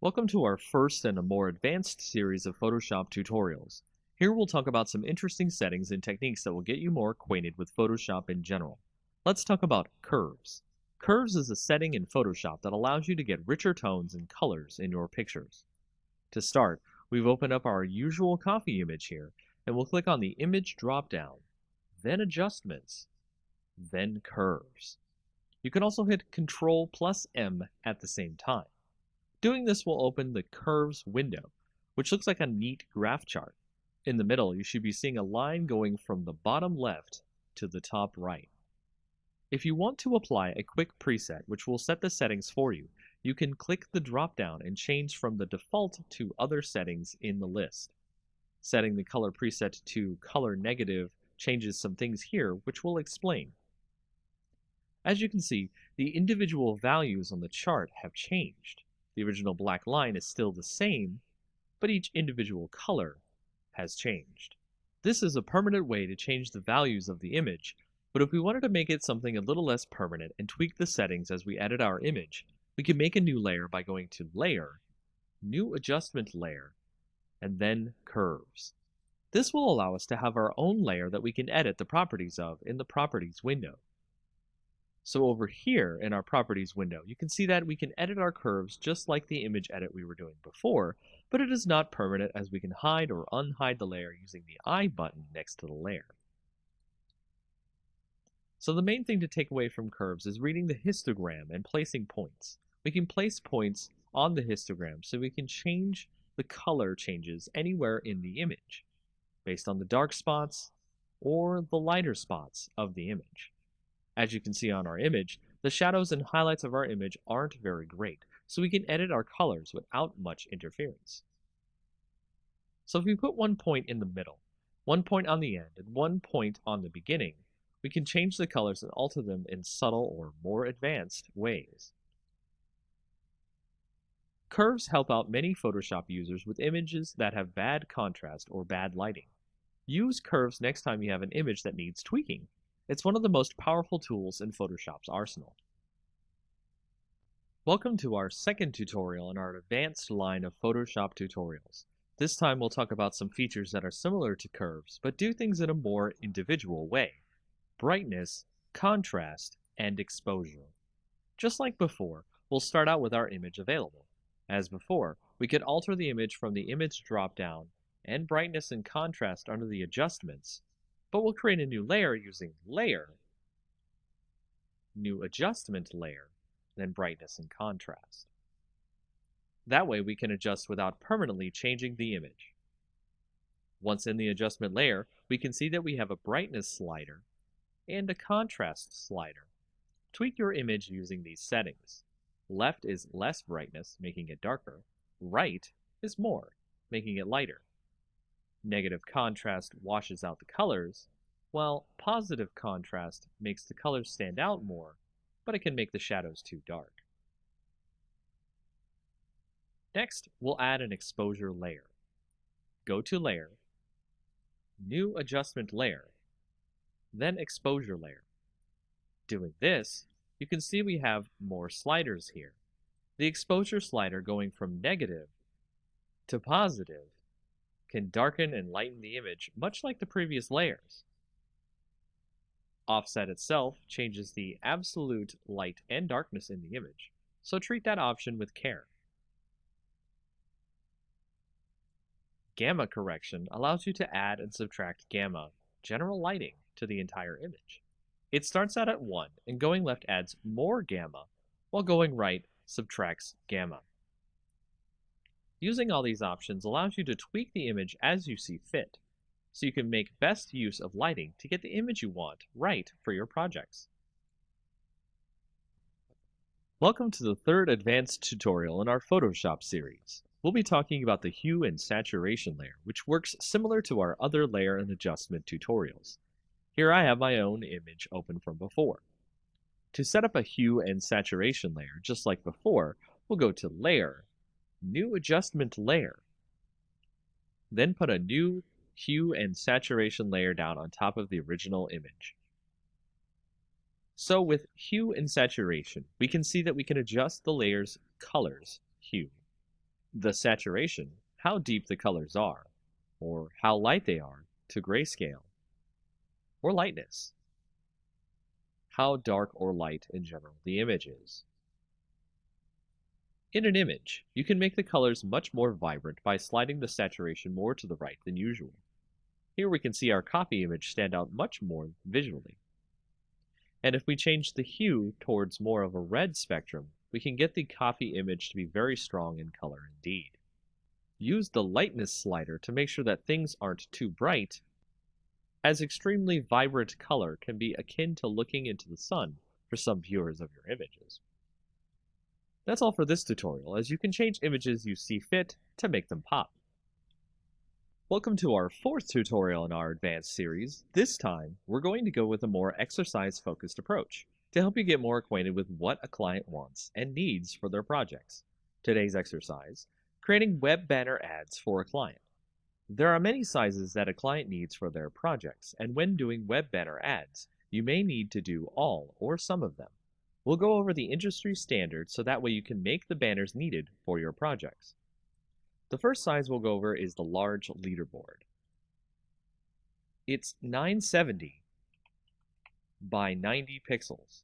Welcome to our first and a more advanced series of Photoshop tutorials. Here we'll talk about some interesting settings and techniques that will get you more acquainted with Photoshop in general. Let's talk about curves. Curves is a setting in Photoshop that allows you to get richer tones and colors in your pictures. To start, we've opened up our usual coffee image here, and we'll click on the Image drop-down, then Adjustments, then Curves. You can also hit Ctrl plus M at the same time. Doing this will open the Curves window, which looks like a neat graph chart. In the middle, you should be seeing a line going from the bottom left to the top right. If you want to apply a quick preset which will set the settings for you, you can click the drop-down and change from the default to other settings in the list. Setting the color preset to color negative changes some things here, which we'll explain. As you can see, the individual values on the chart have changed. The original black line is still the same, but each individual color has changed. This is a permanent way to change the values of the image, but if we wanted to make it something a little less permanent and tweak the settings as we edit our image, we can make a new layer by going to Layer, New Adjustment Layer, and then Curves. This will allow us to have our own layer that we can edit the properties of in the Properties window. So over here in our Properties window, you can see that we can edit our curves just like the image edit we were doing before, but it is not permanent as we can hide or unhide the layer using the I button next to the layer. So the main thing to take away from curves is reading the histogram and placing points. We can place points on the histogram so we can change the color changes anywhere in the image, based on the dark spots or the lighter spots of the image. As you can see on our image, the shadows and highlights of our image aren't very great, so we can edit our colors without much interference. So if we put one point in the middle, one point on the end, and one point on the beginning, we can change the colors and alter them in subtle or more advanced ways. Curves help out many Photoshop users with images that have bad contrast or bad lighting. Use curves next time you have an image that needs tweaking. It's one of the most powerful tools in Photoshop's arsenal. Welcome to our second tutorial in our advanced line of Photoshop tutorials. This time we'll talk about some features that are similar to curves, but do things in a more individual way. Brightness, contrast, and exposure. Just like before, we'll start out with our image available. As before, we could alter the image from the Image drop-down and brightness and contrast under the adjustments, but we'll create a new layer using Layer, New Adjustment Layer, then Brightness and Contrast. That way we can adjust without permanently changing the image. Once in the adjustment layer, we can see that we have a brightness slider and a contrast slider. Tweak your image using these settings. Left is less brightness, making it darker. Right is more, making it lighter. Negative contrast washes out the colors, while positive contrast makes the colors stand out more, but it can make the shadows too dark. Next, we'll add an exposure layer. Go to Layer, New Adjustment Layer, then Exposure Layer. Doing this, you can see we have more sliders here. The exposure slider going from negative to positive can darken and lighten the image much like the previous layers. Offset itself changes the absolute light and darkness in the image, so treat that option with care. Gamma correction allows you to add and subtract gamma, general lighting, to the entire image. It starts out at 1, and going left adds more gamma, while going right subtracts gamma. Using all these options allows you to tweak the image as you see fit, so you can make best use of lighting to get the image you want right for your projects. Welcome to the third advanced tutorial in our Photoshop series. We'll be talking about the hue and saturation layer, which works similar to our other layer and adjustment tutorials. Here I have my own image open from before. To set up a hue and saturation layer, just like before, we'll go to Layer, New Adjustment Layer, then put a new hue and saturation layer down on top of the original image. So with hue and saturation, we can see that we can adjust the layer's color's hue. The saturation, how deep the colors are, or how light they are, to grayscale, or lightness, how dark or light in general the image is. In an image, you can make the colors much more vibrant by sliding the saturation more to the right than usual. Here we can see our copy image stand out much more visually. And if we change the hue towards more of a red spectrum, we can get the copy image to be very strong in color indeed. Use the lightness slider to make sure that things aren't too bright, as extremely vibrant color can be akin to looking into the sun for some viewers of your images. That's all for this tutorial, as you can change images you see fit to make them pop. Welcome to our fourth tutorial in our advanced series. This time, we're going to go with a more exercise-focused approach to help you get more acquainted with what a client wants and needs for their projects. Today's exercise, creating web banner ads for a client. There are many sizes that a client needs for their projects, and when doing web banner ads, you may need to do all or some of them. We'll go over the industry standards so that way you can make the banners needed for your projects. The first size we'll go over is the large leaderboard. It's 970 by 90 pixels.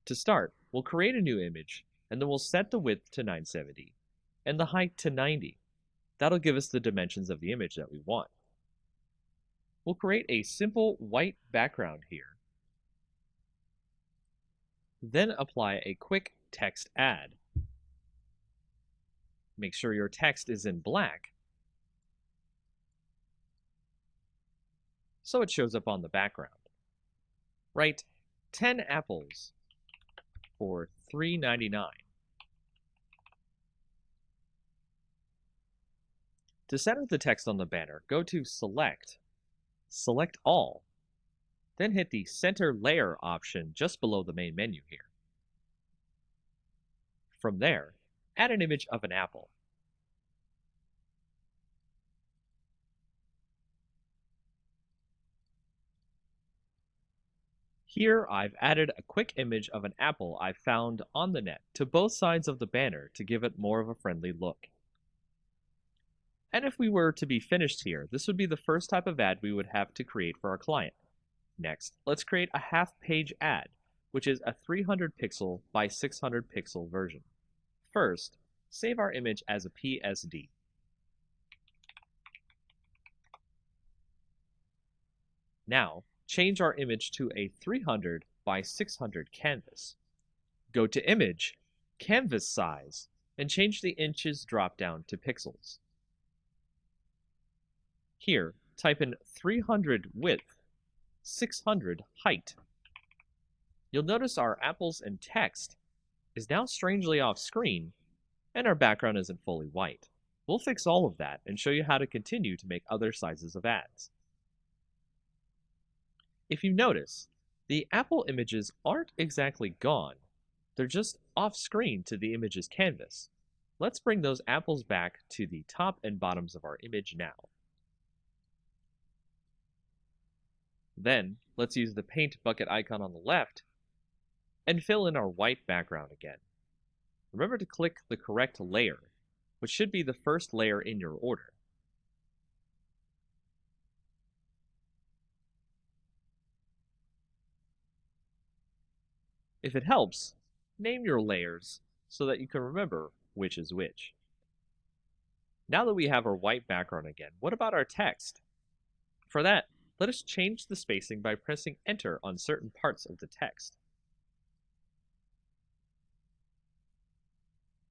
To start, we'll create a new image, and then we'll set the width to 970 and the height to 90. That'll give us the dimensions of the image that we want. We'll create a simple white background here. Then apply a quick text ad. Make sure your text is in black so it shows up on the background. Write 10 apples for $3.99. To center the text on the banner, go to Select All, then hit the Center Layer option just below the main menu here. From there, add an image of an apple. Here I've added a quick image of an apple I found on the net to both sides of the banner to give it more of a friendly look. And if we were to be finished here, this would be the first type of ad we would have to create for our client. Next, let's create a half-page ad, which is a 300 pixel by 600 pixel version. First, save our image as a PSD. Now, change our image to a 300 by 600 canvas. Go to Image, Canvas Size, and change the inches drop-down to pixels. Here, type in 300 width, 600 height. You'll notice our apples and text is now strangely off screen, and our background isn't fully white. We'll fix all of that and show you how to continue to make other sizes of ads. If you notice, the apple images aren't exactly gone. They're just off screen to the image's canvas. Let's bring those apples back to the top and bottoms of our image now. Then, let's use the paint bucket icon on the left and fill in our white background again. Remember to click the correct layer, which should be the first layer in your order. If it helps, name your layers so that you can remember which is which. Now that we have our white background again, what about our text? For that, let us change the spacing by pressing Enter on certain parts of the text.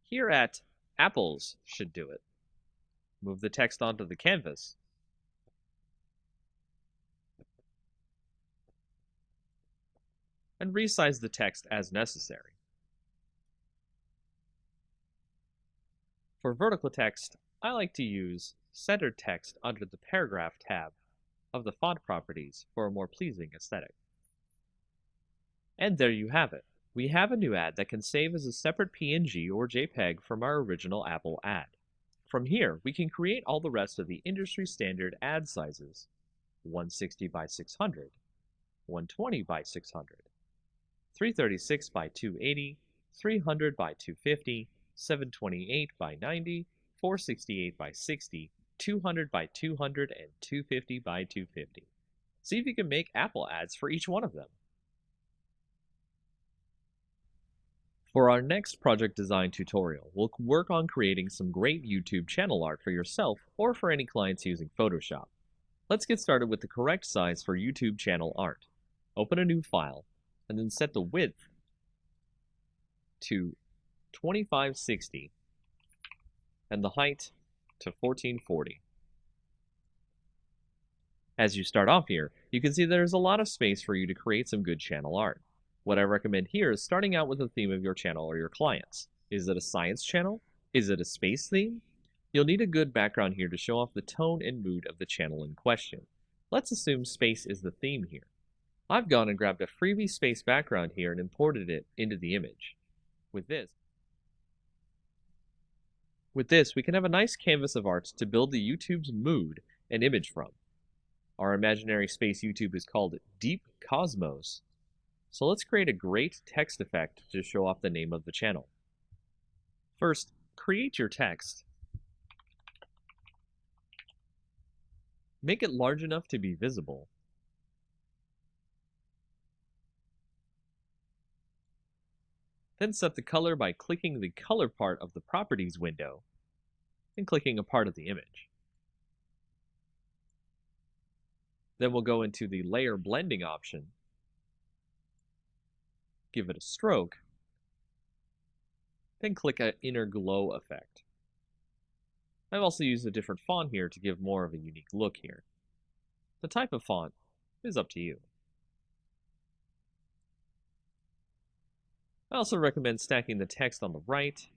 Here at Apples should do it. Move the text onto the canvas. And resize the text as necessary. For vertical text, I like to use centered text under the Paragraph tab of the font properties for a more pleasing aesthetic. And there you have it. We have a new ad that can save as a separate PNG or JPEG from our original Apple ad. From here, we can create all the rest of the industry standard ad sizes: 160 by 600, 120 by 600, 336 by 280, 300 by 250, 728 by 90, 468 by 60, 200 by 200, and 250 by 250. See if you can make Apple ads for each one of them. For our next project design tutorial, we'll work on creating some great YouTube channel art for yourself or for any clients using Photoshop. Let's get started with the correct size for YouTube channel art. Open a new file, and then set the width to 2560 and the height to 1440. As you start off here, you can see there's a lot of space for you to create some good channel art. What I recommend here is starting out with the theme of your channel or your clients. Is it a science channel? Is it a space theme? You'll need a good background here to show off the tone and mood of the channel in question. Let's assume space is the theme here. I've gone and grabbed a freebie space background here and imported it into the image. With this, we can have a nice canvas of art to build the YouTube's mood and image from. Our imaginary space YouTube is called Deep Cosmos. So let's create a great text effect to show off the name of the channel. First, create your text. Make it large enough to be visible. Then set the color by clicking the color part of the properties window and clicking a part of the image. Then we'll go into the layer blending option, give it a stroke, then click an inner glow effect. I've also used a different font here to give more of a unique look here. The type of font is up to you. I also recommend stacking the text on the right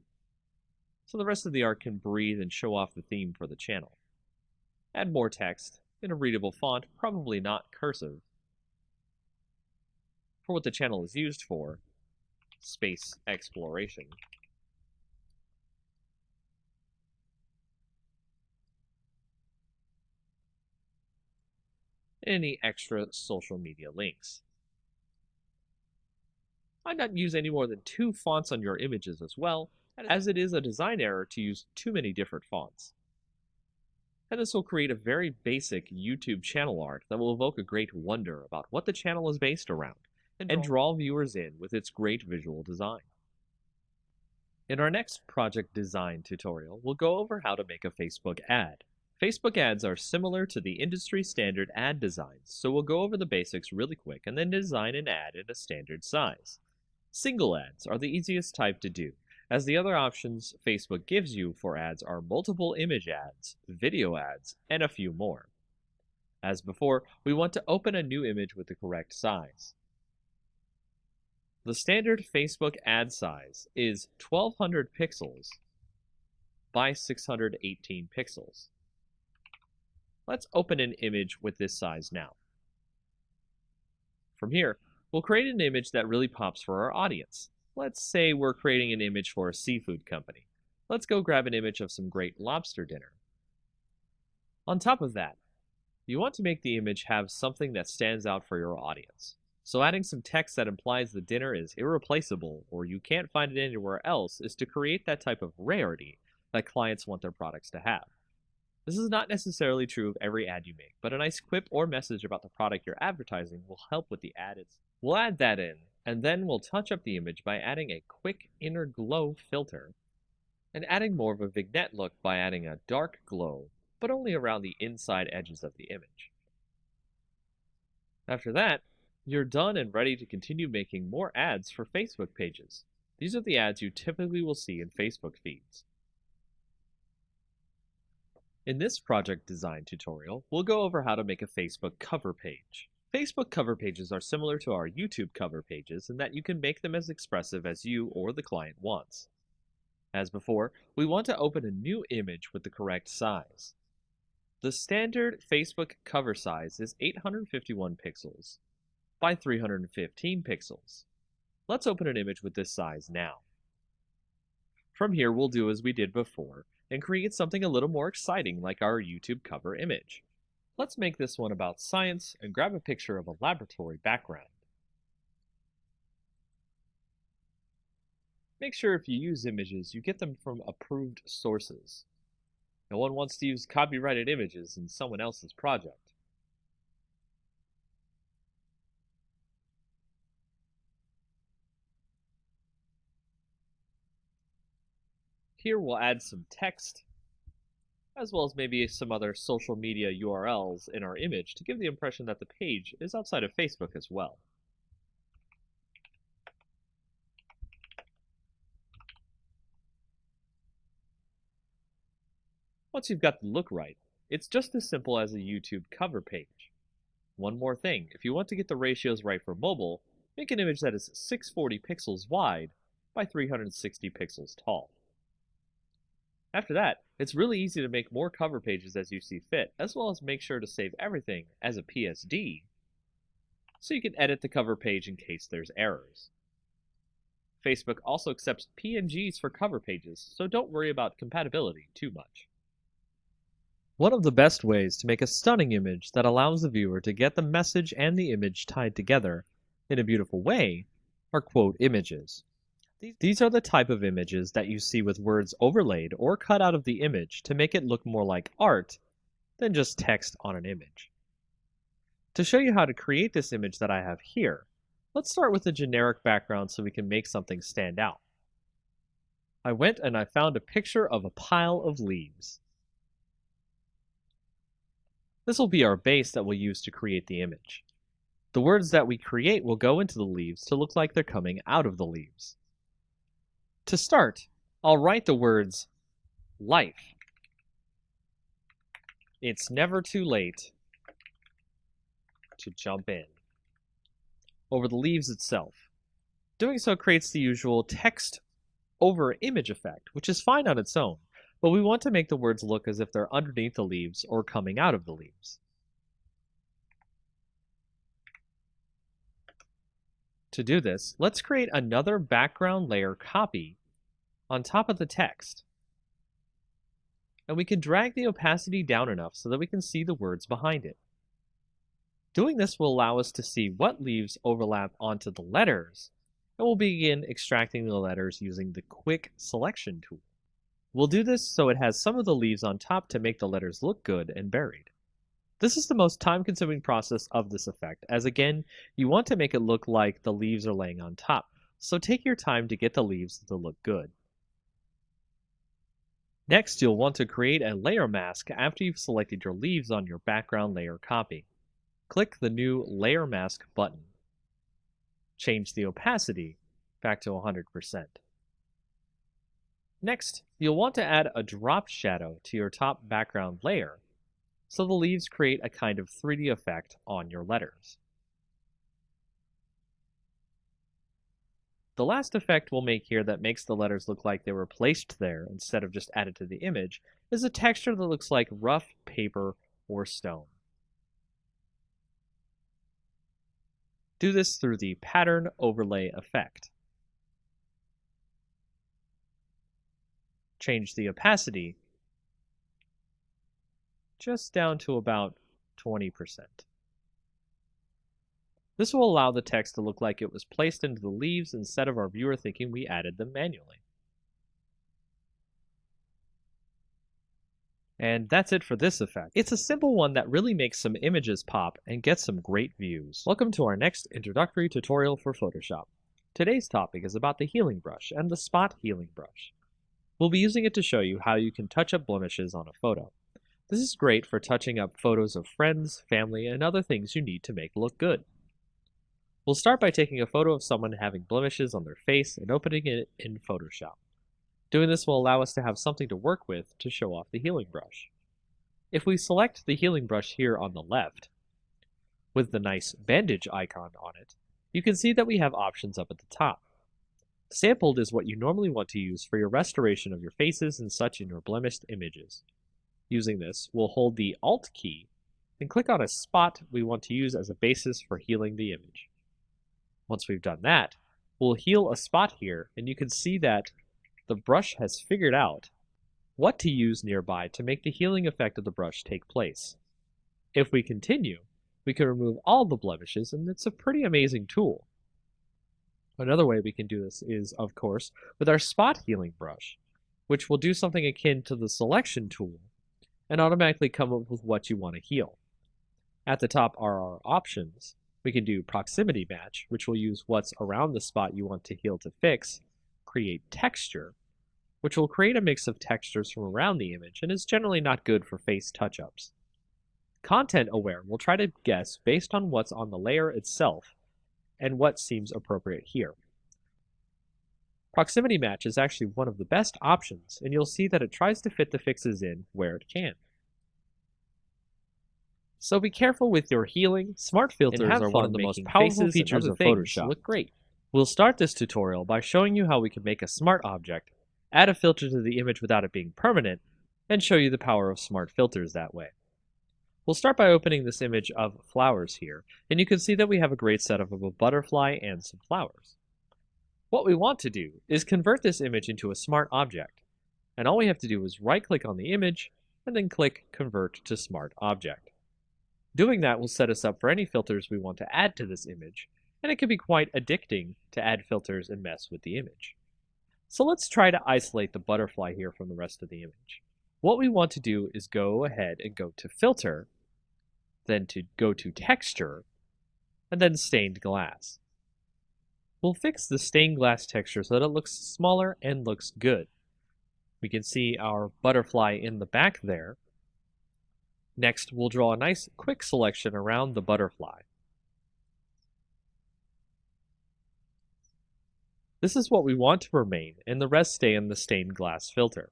so the rest of the art can breathe and show off the theme for the channel. Add more text in a readable font, probably not cursive, for what the channel is used for, space exploration. Any extra social media links. I'd not use any more than 2 fonts on your images as well, as it is a design error to use too many different fonts. And this will create a very basic YouTube channel art that will evoke a great wonder about what the channel is based around, and draw viewers in with its great visual design. In our next project design tutorial, we'll go over how to make a Facebook ad. Facebook ads are similar to the industry standard ad designs, so we'll go over the basics really quick and then design an ad in a standard size. Single ads are the easiest type to do, as the other options Facebook gives you for ads are multiple image ads, video ads, and a few more. As before, we want to open a new image with the correct size. The standard Facebook ad size is 1200 pixels by 618 pixels. Let's open an image with this size now. From here, we'll create an image that really pops for our audience. Let's say we're creating an image for a seafood company. Let's go grab an image of some great lobster dinner. On top of that, you want to make the image have something that stands out for your audience. So adding some text that implies the dinner is irreplaceable or you can't find it anywhere else is to create that type of rarity that clients want their products to have. This is not necessarily true of every ad you make, but a nice quip or message about the product you're advertising will help with the ad. We'll add that in, and then we'll touch up the image by adding a quick inner glow filter, and adding more of a vignette look by adding a dark glow, but only around the inside edges of the image. After that, you're done and ready to continue making more ads for Facebook pages. These are the ads you typically will see in Facebook feeds. In this project design tutorial, we'll go over how to make a Facebook cover page. Facebook cover pages are similar to our YouTube cover pages in that you can make them as expressive as you or the client wants. As before, we want to open a new image with the correct size. The standard Facebook cover size is 851 pixels by 315 pixels. Let's open an image with this size now. From here, we'll do as we did before and create something a little more exciting like our YouTube cover image. Let's make this one about science and grab a picture of a laboratory background. Make sure if you use images, you get them from approved sources. No one wants to use copyrighted images in someone else's project. Here we'll add some text, as well as maybe some other social media URLs in our image to give the impression that the page is outside of Facebook as well. Once you've got the look right, it's just as simple as a YouTube cover page. One more thing, if you want to get the ratios right for mobile, make an image that is 640 pixels wide by 360 pixels tall. After that, it's really easy to make more cover pages as you see fit, as well as make sure to save everything as a PSD, so you can edit the cover page in case there's errors. Facebook also accepts PNGs for cover pages, so don't worry about compatibility too much. One of the best ways to make a stunning image that allows the viewer to get the message and the image tied together in a beautiful way are quote images. These are the type of images that you see with words overlaid or cut out of the image to make it look more like art than just text on an image. To show you how to create this image that I have here, let's start with a generic background so we can make something stand out. I went and I found a picture of a pile of leaves. This will be our base that we'll use to create the image. The words that we create will go into the leaves to look like they're coming out of the leaves. To start, I'll write the words life. It's never too late to jump in over the leaves itself. Doing so creates the usual text over image effect, which is fine on its own, but we want to make the words look as if they're underneath the leaves or coming out of the leaves. To do this, let's create another background layer copy on top of the text. And we can drag the opacity down enough so that we can see the words behind it. Doing this will allow us to see what leaves overlap onto the letters, and we'll begin extracting the letters using the Quick Selection tool. We'll do this so it has some of the leaves on top to make the letters look good and buried. This is the most time-consuming process of this effect, as again, you want to make it look like the leaves are laying on top, so take your time to get the leaves to look good. Next, you'll want to create a layer mask after you've selected your leaves on your background layer copy. Click the new Layer Mask button. Change the opacity back to 100%. Next, you'll want to add a drop shadow to your top background layer, so the leaves create a kind of 3D effect on your letters. The last effect we'll make here that makes the letters look like they were placed there instead of just added to the image is a texture that looks like rough paper or stone. Do this through the Pattern Overlay effect. Change the opacity just down to about 20%. This will allow the text to look like it was placed into the leaves instead of our viewer thinking we added them manually. And that's it for this effect. It's a simple one that really makes some images pop and gets some great views. Welcome to our next introductory tutorial for Photoshop. Today's topic is about the healing brush and the spot healing brush. We'll be using it to show you how you can touch up blemishes on a photo. This is great for touching up photos of friends, family, and other things you need to make look good. We'll start by taking a photo of someone having blemishes on their face and opening it in Photoshop. Doing this will allow us to have something to work with to show off the healing brush. If we select the healing brush here on the left, with the nice bandage icon on it, you can see that we have options up at the top. Sampled is what you normally want to use for your restoration of your faces and such in your blemished images. Using this, we'll hold the Alt key and click on a spot we want to use as a basis for healing the image. Once we've done that, we'll heal a spot here, and you can see that the brush has figured out what to use nearby to make the healing effect of the brush take place. If we continue, we can remove all the blemishes, and it's a pretty amazing tool. Another way we can do this is, of course, with our spot healing brush, which will do something akin to the selection tool and automatically come up with what you want to heal. At the top are our options. We can do proximity match, which will use what's around the spot you want to heal to fix, create texture, which will create a mix of textures from around the image and is generally not good for face touch-ups. Content aware will try to guess based on what's on the layer itself and what seems appropriate here. Proximity match is actually one of the best options, and you'll see that it tries to fit the fixes in where it can. So be careful with your healing. Smart filters are one of the most powerful features of Photoshop. Look great. We'll start this tutorial by showing you how we can make a smart object, add a filter to the image without it being permanent, and show you the power of smart filters that way. We'll start by opening this image of flowers here, and you can see that we have a great setup of a butterfly and some flowers. What we want to do is convert this image into a smart object, and all we have to do is right-click on the image and then click Convert to Smart Object. Doing that will set us up for any filters we want to add to this image, and it can be quite addicting to add filters and mess with the image. So let's try to isolate the butterfly here from the rest of the image. What we want to do is go ahead and go to Filter, then to go to Texture, and then Stained Glass. We'll fix the stained glass texture so that it looks smaller and looks good. We can see our butterfly in the back there. Next, we'll draw a nice quick selection around the butterfly. This is what we want to remain, and the rest stay in the stained glass filter.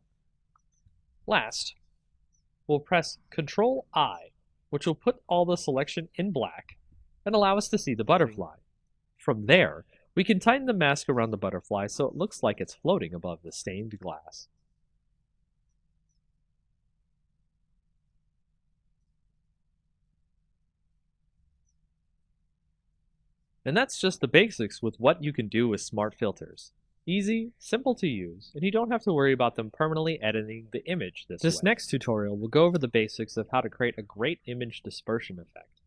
Last, we'll press Ctrl-I, which will put all the selection in black and allow us to see the butterfly. From there, we can tighten the mask around the butterfly so it looks like it's floating above the stained glass. And that's just the basics with what you can do with smart filters. Easy, simple to use, and you don't have to worry about them permanently editing the image this way. This next tutorial will go over the basics of how to create a great image dispersion effect.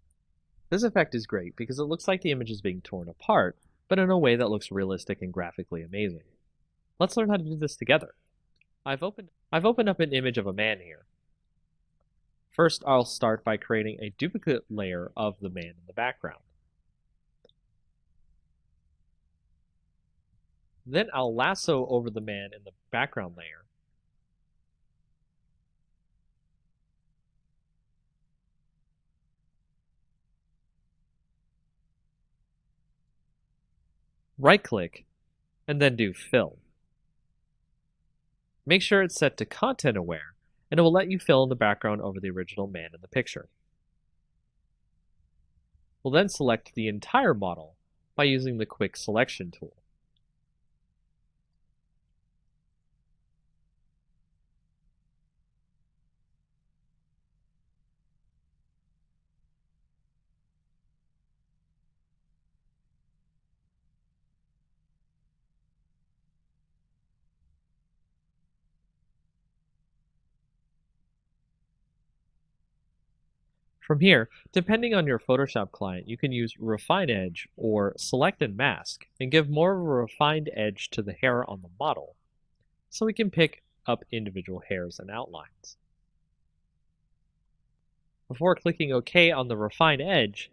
This effect is great because it looks like the image is being torn apart, but in a way that looks realistic and graphically amazing. Let's learn how to do this together. I've opened up an image of a man here. First, I'll start by creating a duplicate layer of the man in the background. Then I'll lasso over the man in the background layer. Right-click, and then do Fill. Make sure it's set to Content Aware, and it will let you fill in the background over the original man in the picture. We'll then select the entire model by using the Quick Selection tool. From here, depending on your Photoshop client, you can use Refine Edge or Select and Mask and give more of a refined edge to the hair on the model, so we can pick up individual hairs and outlines. Before clicking OK on the Refine Edge,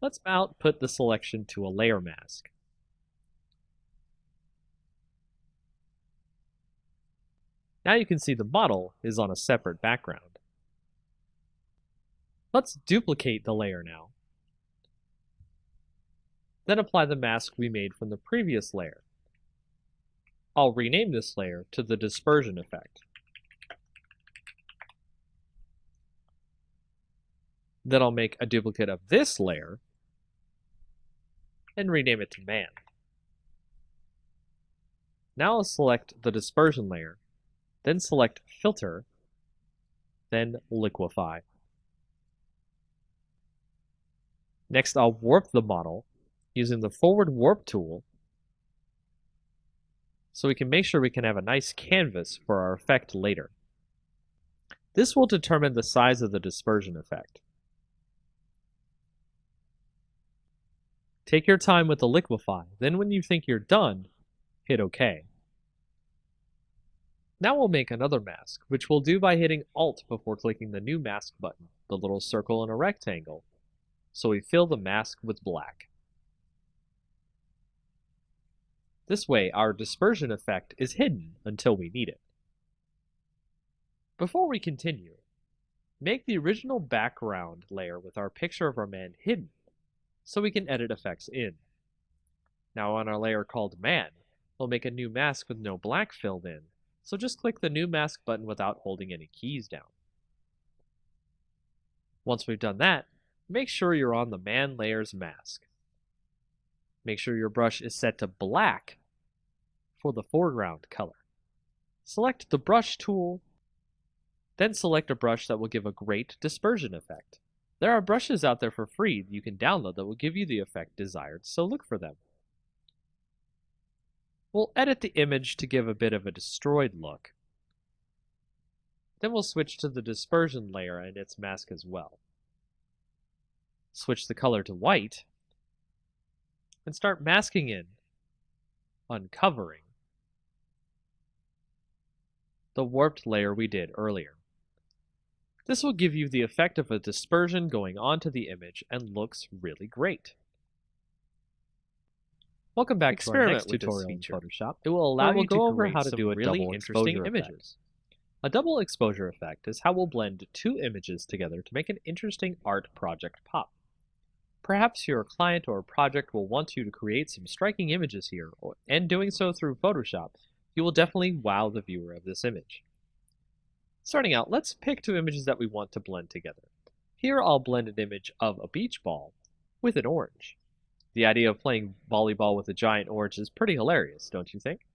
let's output the selection to a layer mask. Now you can see the model is on a separate background. Let's duplicate the layer now. Then apply the mask we made from the previous layer. I'll rename this layer to the dispersion effect. Then I'll make a duplicate of this layer and rename it to man. Now I'll select the dispersion layer, then select filter, then liquefy. Next, I'll warp the model using the forward warp tool so we can make sure we can have a nice canvas for our effect later. This will determine the size of the dispersion effect. Take your time with the liquefy, then when you think you're done, hit OK. Now we'll make another mask, which we'll do by hitting Alt before clicking the new mask button, the little circle in a rectangle, so we fill the mask with black. This way, our dispersion effect is hidden until we need it. Before we continue, make the original background layer with our picture of our man hidden, so we can edit effects in. Now on our layer called Man, we'll make a new mask with no black filled in, so just click the new mask button without holding any keys down. Once we've done that, make sure you're on the Man layer's mask. Make sure your brush is set to black for the foreground color. Select the brush tool, then select a brush that will give a great dispersion effect. There are brushes out there for free you can download that will give you the effect desired, so look for them. We'll edit the image to give a bit of a destroyed look. Then we'll switch to the dispersion layer and its mask as well. Switch the color to white, and start masking in, uncovering, the warped layer we did earlier. This will give you the effect of a dispersion going onto the image and looks really great. Welcome back to our next tutorial in Photoshop. It will allow you to go over how to do really interesting images. A double exposure effect is how we'll blend two images together to make an interesting art project pop. Perhaps your client or project will want you to create some striking images here, and doing so through Photoshop, you will definitely wow the viewer of this image. Starting out, let's pick two images that we want to blend together. Here I'll blend an image of a beach ball with an orange. The idea of playing volleyball with a giant orange is pretty hilarious, don't you think?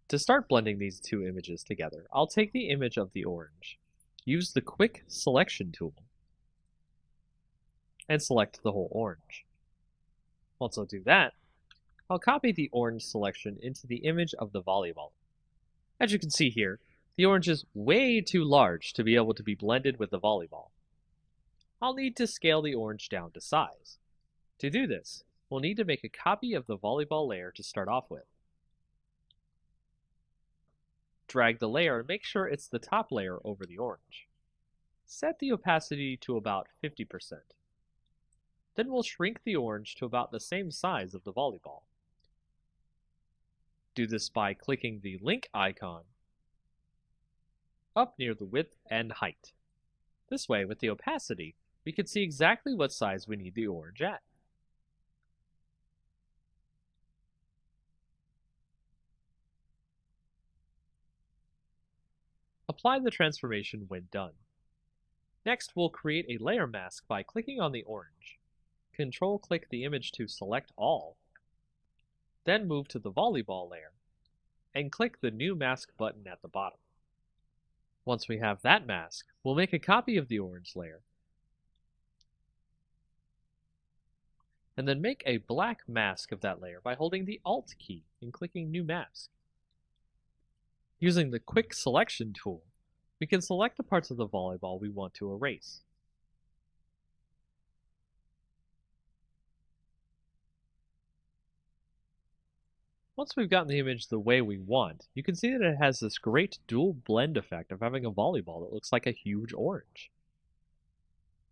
To start blending these two images together, I'll take the image of the orange, use the Quick Selection tool, and select the whole orange. Once I do that, I'll copy the orange selection into the image of the volleyball. As you can see here, the orange is way too large to be able to be blended with the volleyball. I'll need to scale the orange down to size. To do this, we'll need to make a copy of the volleyball layer to start off with. Drag the layer and make sure it's the top layer over the orange. Set the opacity to about 50%. Then we'll shrink the orange to about the same size of the volleyball. Do this by clicking the link icon up near the width and height. This way, with the opacity, we can see exactly what size we need the orange at. Apply the transformation when done. Next, we'll create a layer mask by clicking on the orange. Control-click the image to select all. Then move to the volleyball layer and click the New Mask button at the bottom. Once we have that mask, we'll make a copy of the orange layer and then make a black mask of that layer by holding the Alt key and clicking New Mask. Using the Quick Selection tool, we can select the parts of the volleyball we want to erase. Once we've gotten the image the way we want, you can see that it has this great dual blend effect of having a volleyball that looks like a huge orange.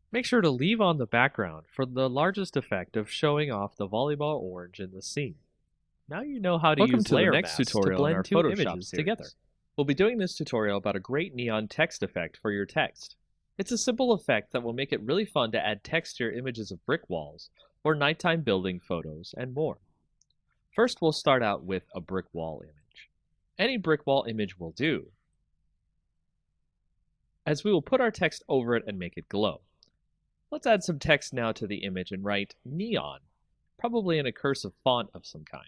Make sure to leave on the background for the largest effect of showing off the volleyball orange in the scene. Now you know how to use layer masks to blend two images together. We'll be doing this tutorial about a great neon text effect for your text. It's a simple effect that will make it really fun to add text to your images of brick walls, or nighttime building photos, and more. First, we'll start out with a brick wall image. Any brick wall image will do, as we will put our text over it and make it glow. Let's add some text now to the image and write neon, probably in a cursive font of some kind.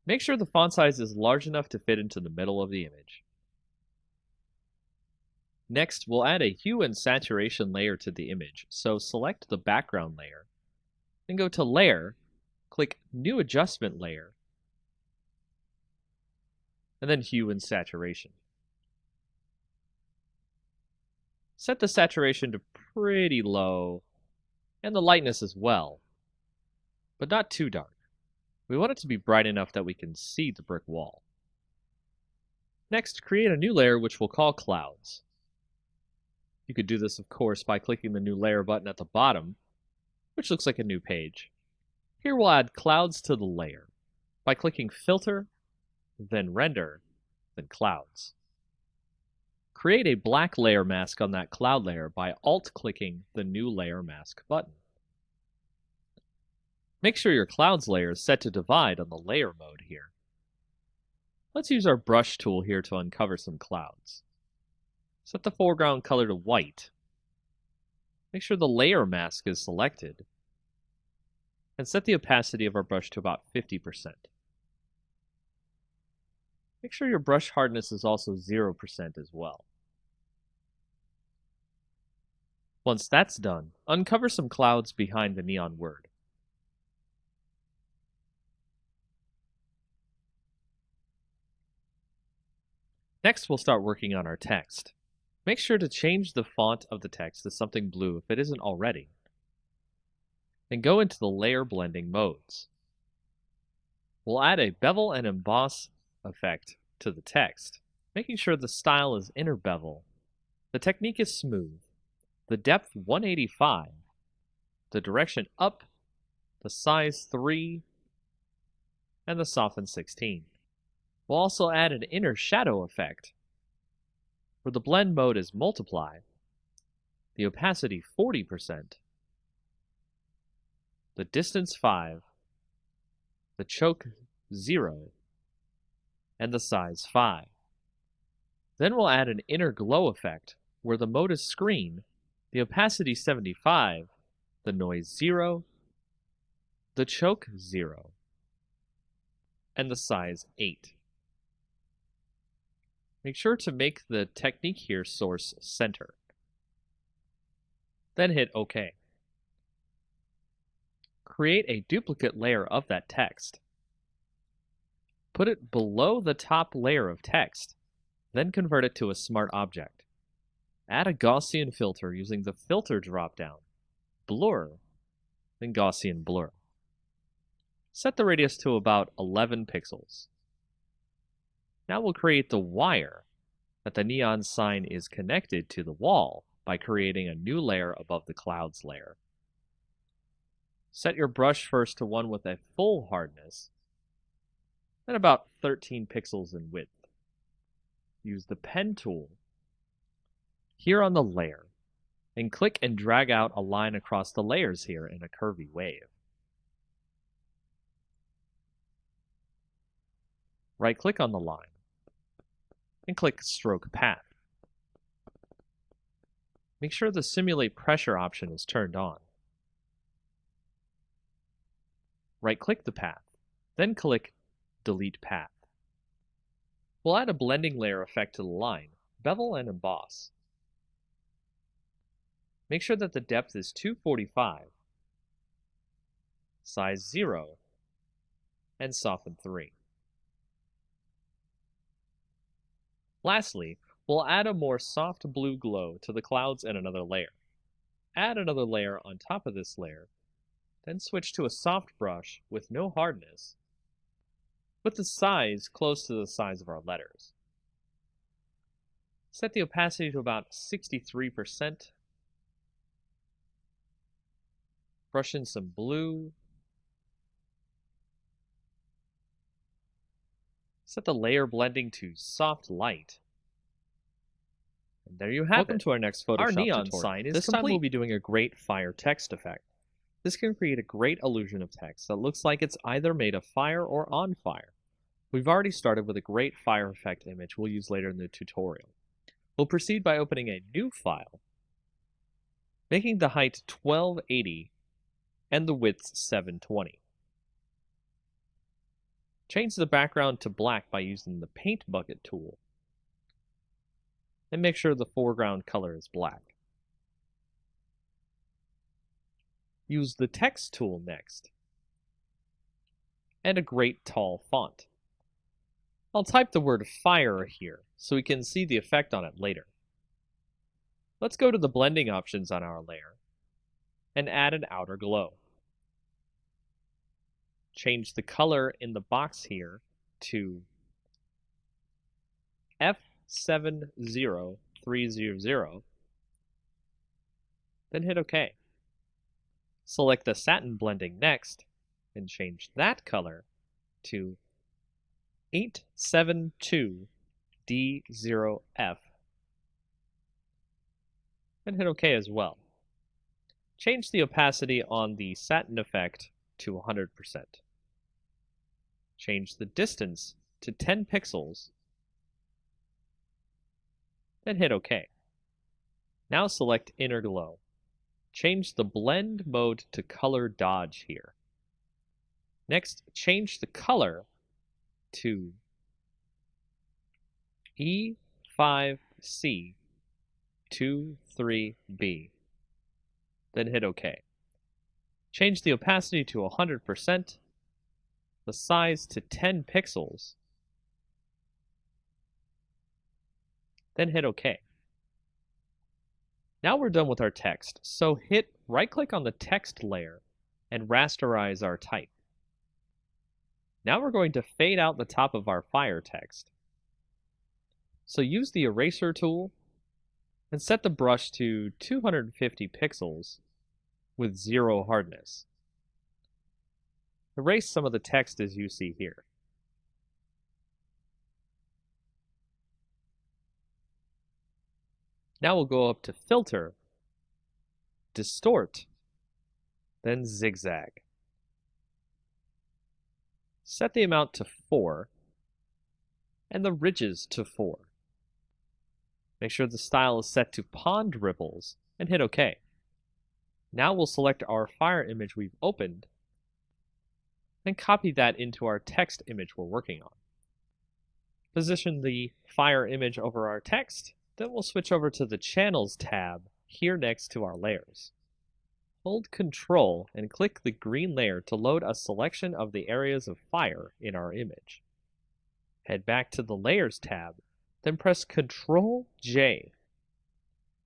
Make sure the font size is large enough to fit into the middle of the image. Next, we'll add a hue and saturation layer to the image, so select the background layer, then go to Layer, click New Adjustment Layer, and then Hue and Saturation. Set the saturation to pretty low, and the lightness as well, but not too dark. We want it to be bright enough that we can see the brick wall. Next, create a new layer which we'll call Clouds. You could do this, of course, by clicking the New Layer button at the bottom, which looks like a new page. Here we'll add clouds to the layer by clicking Filter, then Render, then Clouds. Create a black layer mask on that cloud layer by Alt-clicking the New Layer Mask button. Make sure your Clouds layer is set to divide on the layer mode here. Let's use our brush tool here to uncover some clouds. Set the foreground color to white. Make sure the layer mask is selected. And set the opacity of our brush to about 50%. Make sure your brush hardness is also 0% as well. Once that's done, uncover some clouds behind the neon word. Next, we'll start working on our text. Make sure to change the font of the text to something blue if it isn't already. And go into the layer blending modes. We'll add a bevel and emboss effect to the text, making sure the style is inner bevel. The technique is smooth. The depth 185, the direction up, the size 3, and the soften 16. We'll also add an inner shadow effect, where the blend mode is multiply, the opacity 40%, the distance 5, the choke 0, and the size 5. Then we'll add an inner glow effect, where the mode is screen, the opacity 75, the noise 0, the choke 0, and the size 8. Make sure to make the technique here source center. Then hit OK. Create a duplicate layer of that text. Put it below the top layer of text, then convert it to a smart object. Add a Gaussian filter using the Filter dropdown, Blur, then Gaussian Blur. Set the radius to about 11 pixels. Now we'll create the wire that the neon sign is connected to the wall by creating a new layer above the clouds layer. Set your brush first to one with a full hardness, then about 13 pixels in width. Use the pen tool here on the layer and click and drag out a line across the layers here in a curvy wave. Right-click on the line and click Stroke Path. Make sure the Simulate Pressure option is turned on. Right-click the path, then click Delete Path. We'll add a blending layer effect to the line, bevel and emboss. Make sure that the depth is 245, size 0, and soften 3. Lastly, we'll add a more soft blue glow to the clouds in another layer. Add another layer on top of this layer, then switch to a soft brush with no hardness, with the size close to the size of our letters. Set the opacity to about 63%. Brush in some blue. Set the layer blending to soft light. And there you have it. Welcome to our next Photoshop Our neon tutorial. sign is This time complete. we'll be doing a great fire text effect. This can create a great illusion of text that looks like it's either made of fire or on fire. We've already started with a great fire effect image we'll use later in the tutorial. We'll proceed by opening a new file, making the height 1280 and the width 720. Change the background to black by using the Paint Bucket tool, and make sure the foreground color is black. Use the Text tool next, and a great tall font. I'll type the word fire here so we can see the effect on it later. Let's go to the blending options on our layer and add an outer glow. Change the color in the box here to F70300, then hit OK. Select the satin blending next and change that color to 872D0F, and hit OK as well. Change the opacity on the satin effect to 100%. Change the distance to 10 pixels, then hit OK. Now select Inner Glow. Change the blend mode to color dodge here. Next, change the color to E5C23B, then hit OK. Change the opacity to 100%, the size to 10 pixels, then hit OK. Now we're done with our text, so hit right-click on the text layer and rasterize our type. Now we're going to fade out the top of our fire text. So use the eraser tool and set the brush to 250 pixels with 0 hardness. Erase some of the text as you see here. Now we'll go up to Filter, Distort, then Zigzag. Set the amount to 4 and the ridges to 4. Make sure the style is set to Pond Ripples and hit OK. Now we'll select our fire image we've opened and copy that into our text image we're working on. Position the fire image over our text, then we'll switch over to the Channels tab here next to our layers. Hold Ctrl and click the green layer to load a selection of the areas of fire in our image. Head back to the Layers tab, then press Ctrl J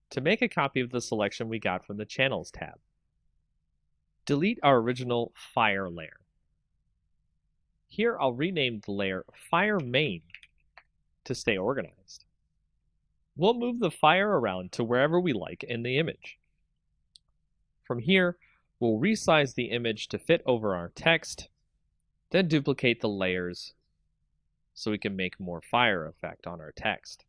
to make a copy of the selection we got from the Channels tab. Delete our original fire layer. Here I'll rename the layer Fire Main to stay organized. We'll move the fire around to wherever we like in the image. From here, we'll resize the image to fit over our text, then duplicate the layers so we can make more fire effect on our text.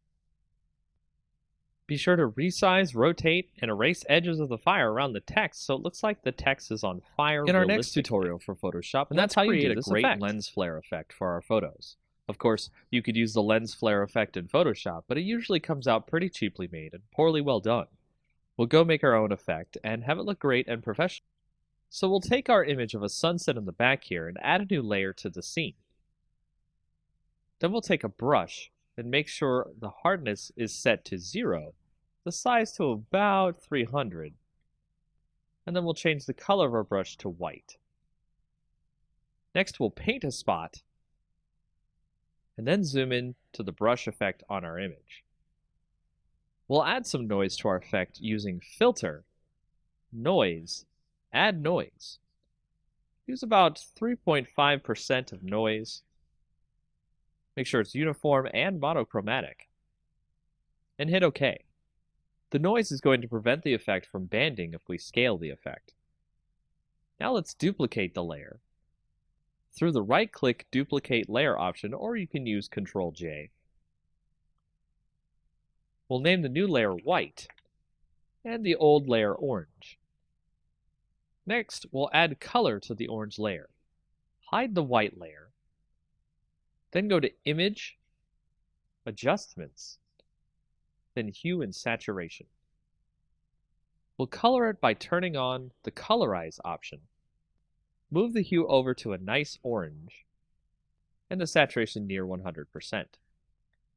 Be sure to resize, rotate, and erase edges of the fire around the text so it looks like the text is on fire. In our next tutorial for Photoshop, that's how you create a great lens flare effect for our photos. Of course, you could use the lens flare effect in Photoshop, but it usually comes out pretty cheaply made and poorly well done. We'll go make our own effect and have it look great and professional. So we'll take our image of a sunset in the back here and add a new layer to the scene. Then we'll take a brush and make sure the hardness is set to 0, the size to about 300, and then we'll change the color of our brush to white. Next, we'll paint a spot and then zoom in to the brush effect on our image. We'll add some noise to our effect using Filter, Noise, Add Noise. Use about 3.5% of noise. Make sure it's uniform and monochromatic. And hit OK. The noise is going to prevent the effect from banding if we scale the effect. Now let's duplicate the layer. Through the right-click Duplicate Layer option, or you can use Ctrl J. We'll name the new layer White, and the old layer Orange. Next, we'll add color to the orange layer. Hide the white layer. Then go to Image, Adjustments, then Hue and Saturation. We'll color it by turning on the Colorize option. Move the hue over to a nice orange, and the saturation near 100%.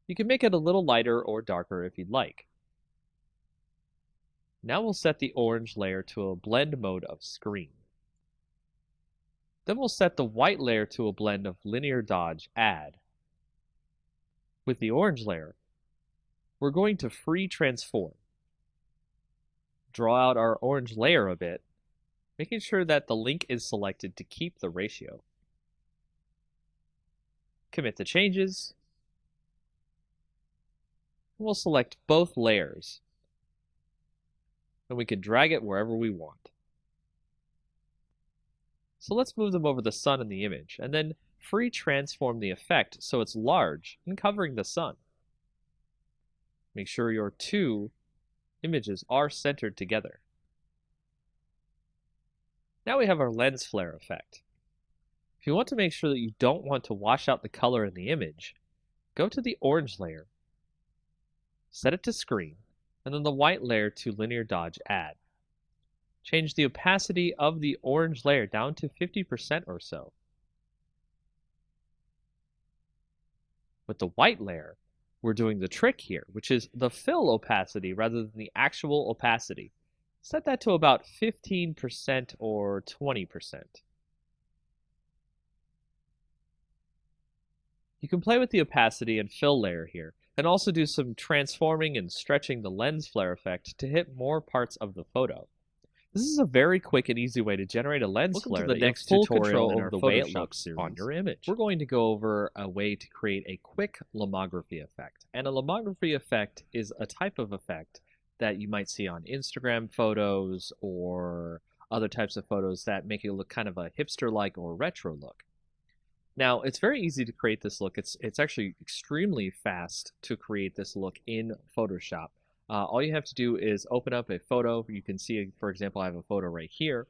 You can make it a little lighter or darker if you'd like. Now we'll set the orange layer to a blend mode of screen. Then we'll set the white layer to a blend of linear dodge add. With the orange layer, we're going to free transform. Draw out our orange layer a bit, making sure that the link is selected to keep the ratio. Commit the changes. We'll select both layers, and we can drag it wherever we want. So let's move them over the sun and the image, and then free transform the effect so it's large and covering the sun. Make sure your two images are centered together. Now we have our lens flare effect. If you want to make sure that you don't want to wash out the color in the image, go to the orange layer, set it to screen, and then the white layer to linear dodge add. Change the opacity of the orange layer down to 50% or so. With the white layer, we're doing the trick here, which is the fill opacity rather than the actual opacity. Set that to about 15% or 20%. You can play with the opacity and fill layer here, and also do some transforming and stretching the lens flare effect to hit more parts of the photo. This is a very quick and easy way to generate a lens flare that you have full control over the way it looks on your image. We're going to go over a way to create a quick lomography effect. And a lomography effect is a type of effect that you might see on Instagram photos or other types of photos that make it look kind of a hipster-like or retro look. Now, it's very easy to create this look. It's actually extremely fast to create this look in Photoshop. All you have to do is open up a photo. You can see, for example, I have a photo right here.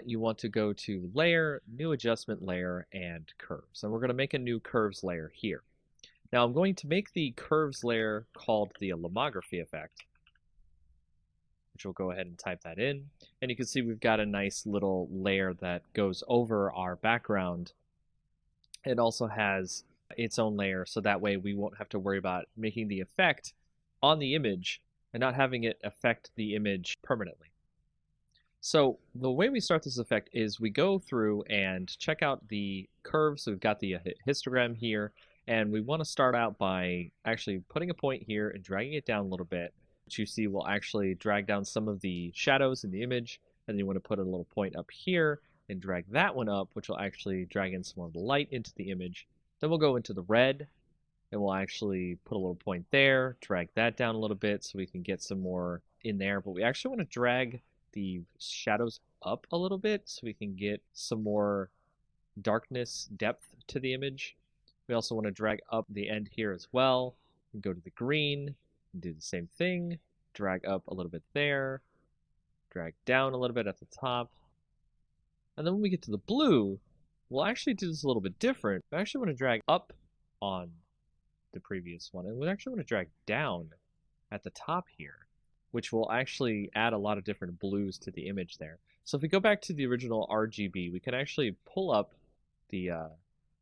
You want to go to Layer, New Adjustment Layer, and Curves. And we're going to make a new Curves layer here. Now, I'm going to make the Curves layer called the lomography effect, which we'll go ahead and type that in. And you can see we've got a nice little layer that goes over our background. It also has its own layer, so that way we won't have to worry about making the effect on the image and not having it affect the image permanently. So the way we start this effect is we go through and check out the curves. So we've got the histogram here, and we want to start out by actually putting a point here and dragging it down a little bit, which you see will actually drag down some of the shadows in the image. And then you want to put a little point up here and drag that one up, which will actually drag in some more of the light into the image. Then we'll go into the red, and we'll actually put a little point there, drag that down a little bit so we can get some more in there. But we actually want to drag the shadows up a little bit so we can get some more darkness, depth to the image. We also want to drag up the end here as well, and go to the green, and do the same thing, drag up a little bit there, drag down a little bit at the top. And then when we get to the blue, we'll actually do this a little bit different. We actually want to drag up on the previous one, and we actually want to drag down at the top here, which will actually add a lot of different blues to the image there. So if we go back to the original RGB, we can actually pull up the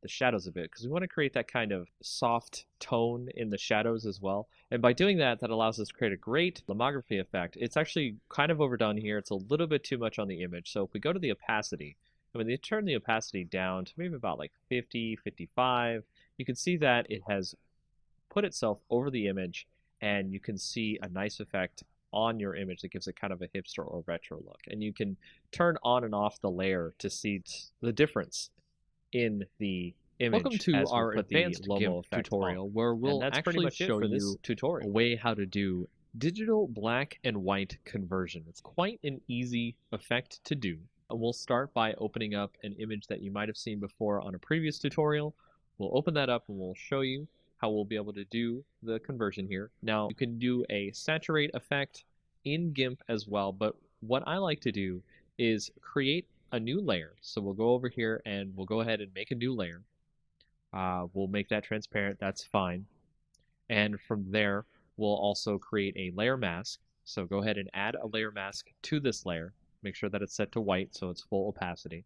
shadows a bit, because we want to create that kind of soft tone in the shadows as well. And by doing that, that allows us to create a great lomography effect. It's actually kind of overdone here. It's a little bit too much on the image. So if we go to the opacity, and when you turn the opacity down to maybe about like 50, 55, you can see that it has put itself over the image, and you can see a nice effect on your image that gives it kind of a hipster or retro look. And you can turn on and off the layer to see the difference in the image. Welcome to our advanced GIMP tutorial, where we'll actually show you a way how to do digital black and white conversion. It's quite an easy effect to do. We'll start by opening up an image that you might have seen before on a previous tutorial. We'll open that up and we'll show you how we'll be able to do the conversion here. Now, you can do a saturate effect in GIMP as well, but what I like to do is create a new layer. So we'll go over here and we'll go ahead and make a new layer. We'll make that transparent, that's fine. And from there, we'll also create a layer mask. So go ahead and add a layer mask to this layer. Make sure that it's set to white so it's full opacity.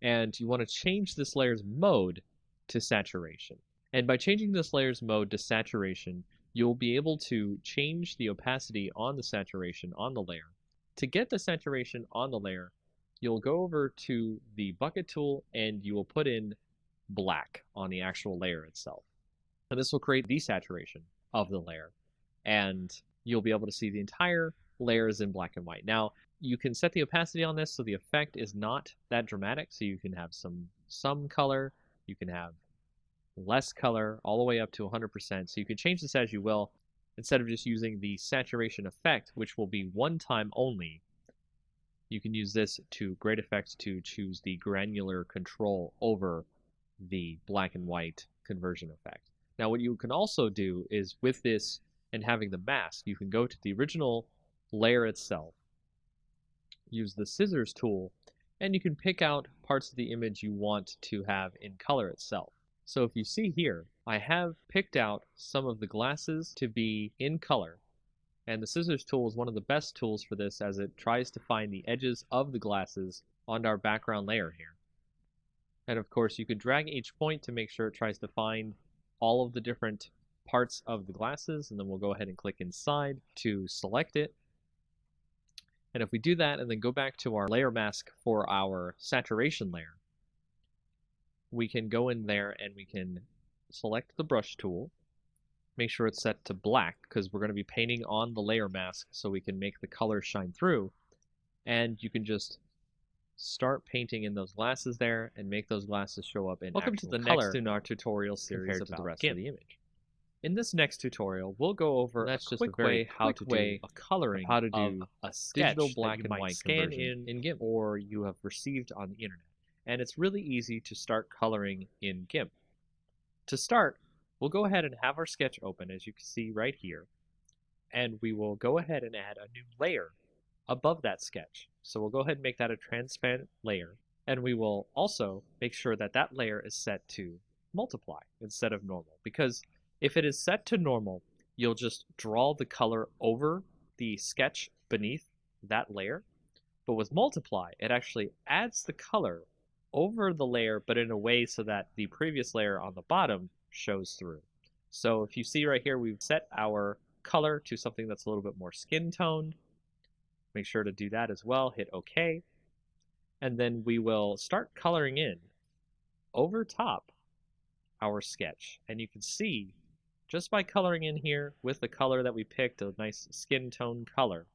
And you want to change this layer's mode to saturation. And by changing this layer's mode to saturation, you'll be able to change the opacity on the saturation on the layer. To get the saturation on the layer, you'll go over to the bucket tool and you will put in black on the actual layer itself. And this will create desaturation of the layer. And you'll be able to see the entire layer is in black and white. Now, You can set the opacity on this so the effect is not that dramatic, so you can have some color, you can have less color, all the way up to 100%, so you can change this as you will, instead of just using the saturation effect, which will be one time only. You can use this to great effect to choose the granular control over the black and white conversion effect. Now what you can also do is with this and having the mask, you can go to the original layer itself, use the scissors tool, and you can pick out parts of the image you want to have in color itself. So if you see here, I have picked out some of the glasses to be in color, and the scissors tool is one of the best tools for this as it tries to find the edges of the glasses on our background layer here. And of course you could drag each point to make sure it tries to find all of the different parts of the glasses, and then we'll go ahead and click inside to select it. And if we do that and then go back to our layer mask for our saturation layer, we can go in there and we can select the brush tool, make sure it's set to black because we're going to be painting on the layer mask so we can make the color shine through, and you can just start painting in those glasses there and make those glasses show up in Welcome to actual the color next in our tutorial series compared to the about rest GIMP. of the image. In this next tutorial, we'll go over That's a just quick a very way how to quick way do a coloring how to of do a sketch digital that black you and might white scan conversion in GIMP or you have received on the internet. And it's really easy to start coloring in GIMP. To start, we'll go ahead and have our sketch open, as you can see right here, and we will go ahead and add a new layer above that sketch. So we'll go ahead and make that a transparent layer, and we will also make sure that that layer is set to multiply instead of normal, because if it is set to normal, you'll just draw the color over the sketch beneath that layer. But with multiply, it actually adds the color over the layer, but in a way so that the previous layer on the bottom shows through. So if you see right here, we've set our color to something that's a little bit more skin toned. Make sure to do that as well, hit OK. And then we will start coloring in over top our sketch. And you can see just by coloring in here with the color that we picked, a nice skin tone color,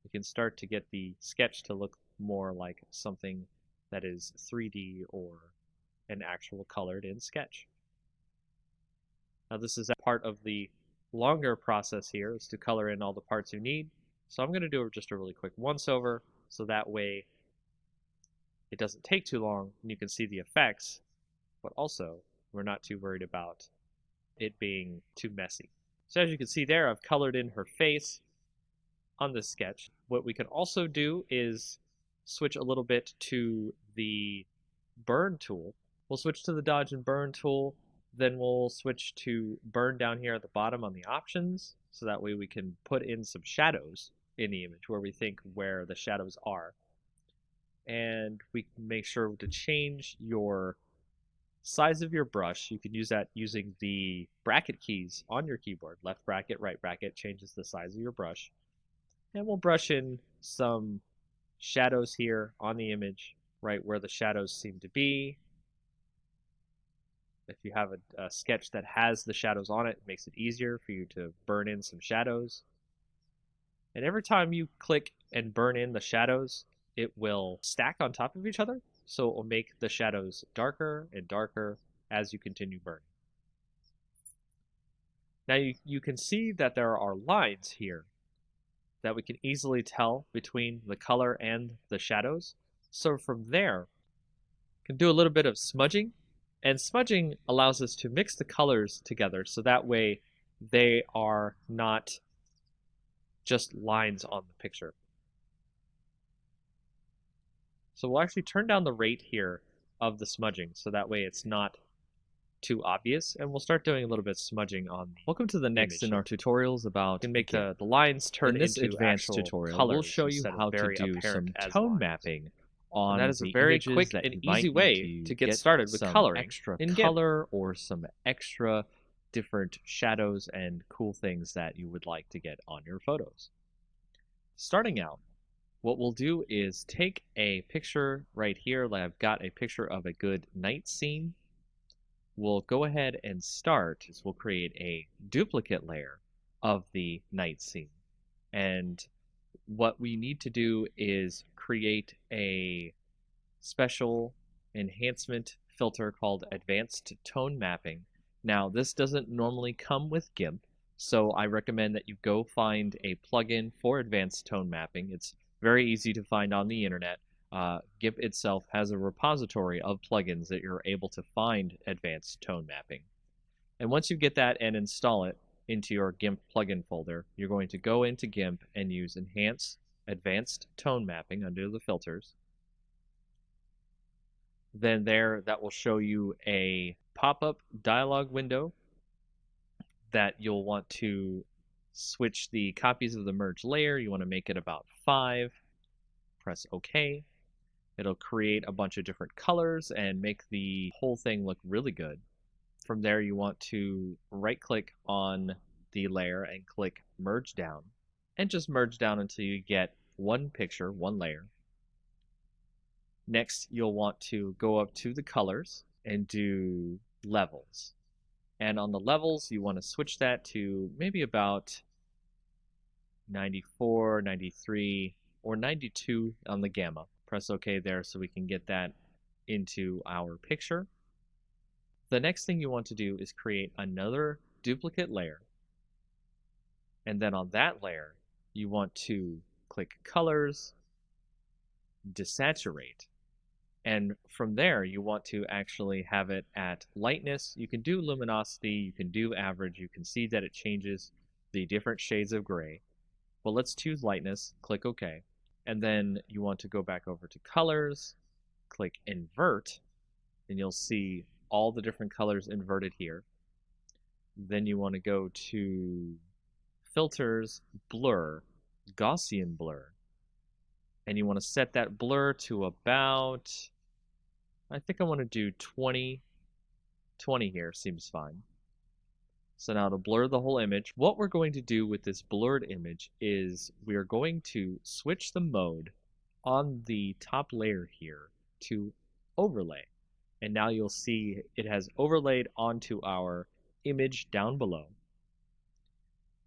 we can start to get the sketch to look more like something that is 3D or an actual colored in sketch. Now this is a part of the longer process here, is to color in all the parts you need. So I'm going to do just a really quick once over so that way it doesn't take too long and you can see the effects, but also we're not too worried about it being too messy. So as you can see there, I've colored in her face on this sketch. What we can also do is switch a little bit to the burn tool. We'll switch to the dodge and burn tool, then we'll switch to burn down here at the bottom on the options, so that way we can put in some shadows in the image where we think where the shadows are. And we can make sure to change your size of your brush. You can use that using the bracket keys on your keyboard. Left bracket, right bracket changes the size of your brush. And we'll brush in some shadows here on the image, right where the shadows seem to be. If you have a sketch that has the shadows on it, it makes it easier for you to burn in some shadows. And every time you click and burn in the shadows, it will stack on top of each other, so it will make the shadows darker and darker as you continue burning. Now you can see that there are lines here that we can easily tell between the color and the shadows. So from there, we can do a little bit of smudging, and smudging allows us to mix the colors together so that way they are not just lines on the picture. So we'll actually turn down the rate here of the smudging so that way it's not too obvious, and we'll start doing a little bit of smudging on the Welcome to the next in our tutorials about can make GIMP. the lines turn In this into advanced actual tutorial, colors we'll show you instead of how to very do apparent some as tone lines. mapping on And that is the a very images quick that and you might easy need way to get started with some coloring extra in GIMP. color or some extra different shadows and cool things that you would like to get on your photos. Starting out, what we'll do is take a picture right here. Like I've got a picture of a good night scene. We'll go ahead and start. We'll create a duplicate layer of the night scene. And what we need to do is create a special enhancement filter called Advanced Tone Mapping. Now, this doesn't normally come with GIMP, so I recommend that you go find a plugin for Advanced Tone Mapping. It's very easy to find on the internet. GIMP itself has a repository of plugins that you're able to find Advanced Tone Mapping. And once you get that and install it into your GIMP plugin folder, you're going to go into GIMP and use Enhance Advanced Tone Mapping under the filters. Then that will show you a pop-up dialog window that you'll want to switch the copies of the merge layer. You want to make it about 5. Press OK. It'll create a bunch of different colors and make the whole thing look really good. From there, you want to right-click on the layer and click Merge Down, and just merge down until you get one picture, one layer. Next, you'll want to go up to the colors and do levels. And on the levels, you want to switch that to maybe about 94, 93, or 92 on the gamma. Press OK there so we can get that into our picture. The next thing you want to do is create another duplicate layer. And then on that layer, you want to click Colors, Desaturate. And from there, you want to actually have it at lightness. You can do luminosity, you can do average. You can see that it changes the different shades of gray. But let's choose lightness, click OK. And then you want to go back over to Colors, click Invert, and you'll see all the different colors inverted here. Then you want to go to Filters, Blur, Gaussian Blur. And you want to set that blur to about, I think I want to do 20. 20 here seems fine. So now to blur the whole image, what we're going to do with this blurred image is we are going to switch the mode on the top layer here to overlay. And now you'll see it has overlaid onto our image down below.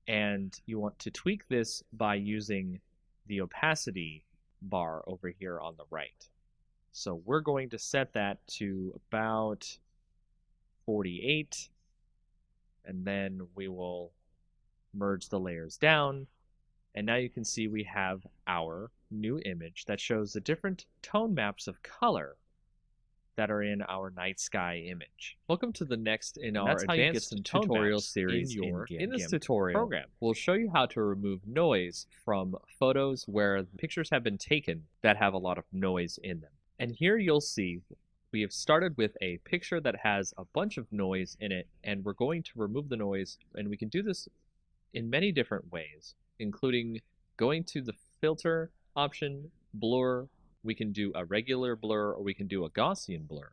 And you want to tweak this by using the opacity bar over here on the right. So we're going to set that to about 48, and then we will merge the layers down, and now you can see we have our new image that shows the different tone maps of color that are in our night sky image. Welcome to the next in our advanced tutorial series in this tutorial program. We'll show you how to remove noise from photos where the pictures have been taken that have a lot of noise in them. And here you'll see we have started with a picture that has a bunch of noise in it, and we're going to remove the noise, and we can do this in many different ways, including going to the filter option, blur. We can do a regular blur, or we can do a Gaussian blur.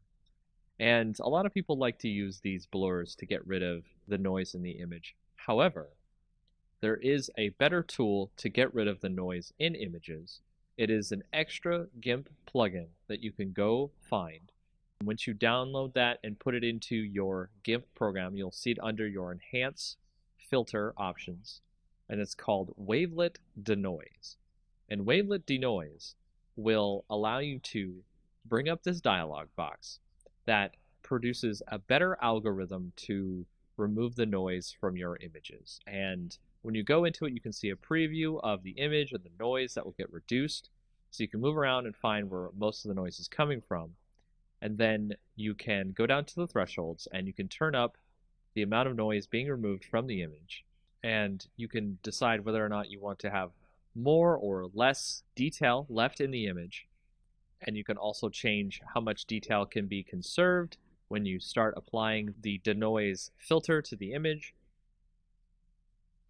And a lot of people like to use these blurs to get rid of the noise in the image. However, there is a better tool to get rid of the noise in images. It is an extra GIMP plugin that you can go find. Once you download that and put it into your GIMP program, you'll see it under your Enhance Filter options, and it's called Wavelet Denoise. And Wavelet Denoise will allow you to bring up this dialog box that produces a better algorithm to remove the noise from your images. And when you go into it, you can see a preview of the image and the noise that will get reduced. So you can move around and find where most of the noise is coming from. And then you can go down to the thresholds and you can turn up the amount of noise being removed from the image. And you can decide whether or not you want to have more or less detail left in the image. And you can also change how much detail can be conserved when you start applying the denoise filter to the image.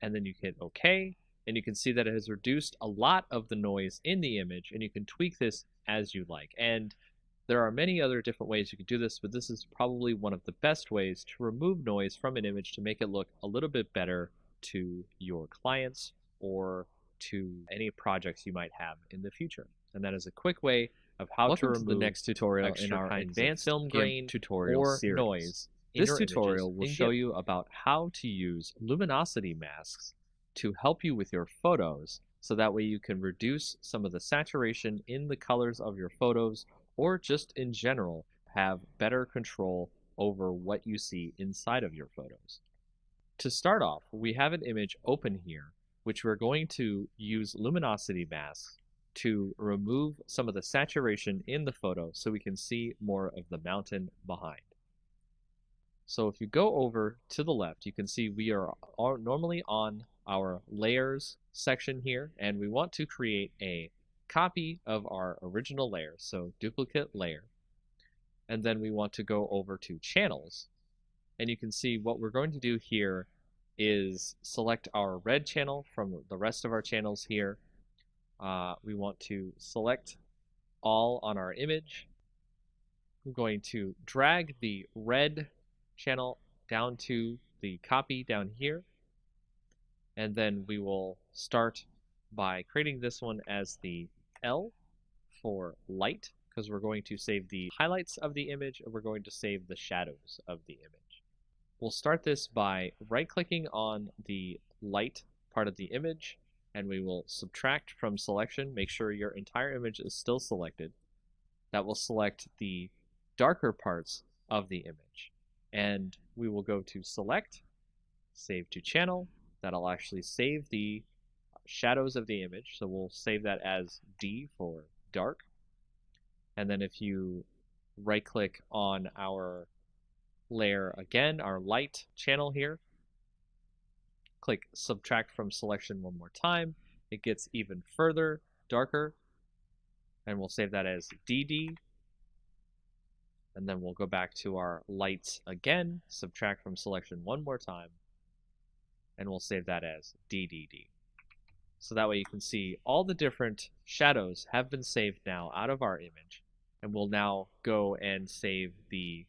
And then you hit OK, and you can see that it has reduced a lot of the noise in the image, and you can tweak this as you like. And there are many other different ways you can do this, but this is probably one of the best ways to remove noise from an image to make it look a little bit better to your clients or to any projects you might have in the future. And that is a quick way of how to remove the next tutorial in our advanced film grain tutorial or series. Noise. This tutorial will show you about how to use luminosity masks to help you with your photos So that way you can reduce some of the saturation in the colors of your photos, or just in general have better control over what you see inside of your photos. To start off, we have an image open here, which we're going to use luminosity masks to remove some of the saturation in the photo so we can see more of the mountain behind. So if you go over to the left, you can see we are normally on our layers section here, and we want to create a copy of our original layer, so duplicate layer. And then we want to go over to channels, and you can see what we're going to do here is select our red channel from the rest of our channels here. We want to select all on our image. I'm going to drag the red channel down to the copy down here, and then we will start by creating this one as the L for light, because we're going to save the highlights of the image and we're going to save the shadows of the image. We'll start this by right-clicking on the light part of the image, and we will subtract from selection. Make sure your entire image is still selected. That will select the darker parts of the image. And we will go to select, save to channel. That'll actually save the shadows of the image. So we'll save that as D for dark. And then if you right click on our layer again, our light channel here, click subtract from selection one more time, it gets even further darker, and we'll save that as DD. And then we'll go back to our lights again, subtract from selection one more time, and we'll save that as DDD. So that way you can see all the different shadows have been saved now out of our image, and we'll now go and save the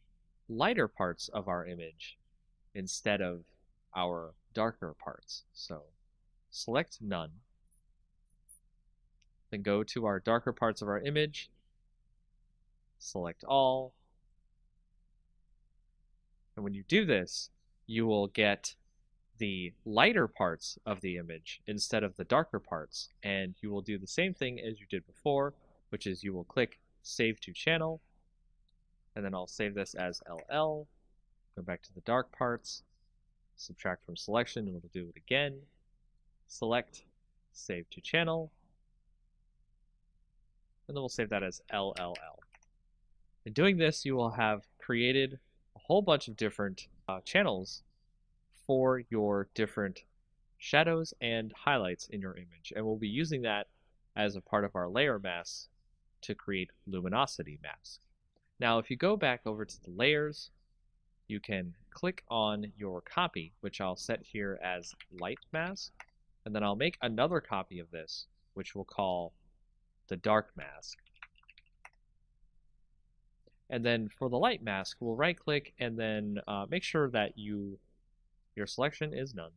lighter parts of our image instead of our darker parts. So select none, then go to our darker parts of our image, select all, and when you do this, you will get the lighter parts of the image instead of the darker parts, and you will do the same thing as you did before, which is you will click Save to Channel, and then I'll save this as LL, go back to the dark parts, subtract from selection, and we'll do it again, select, Save to Channel, and then we'll save that as LLL. In doing this, you will have created a whole bunch of different channels for your different shadows and highlights in your image, and we'll be using that as a part of our layer masks to create luminosity masks. Now if you go back over to the layers, you can click on your copy, which I'll set here as light mask, and then I'll make another copy of this, which we'll call the dark mask. And then for the light mask, we'll right click and then make sure that your selection is none.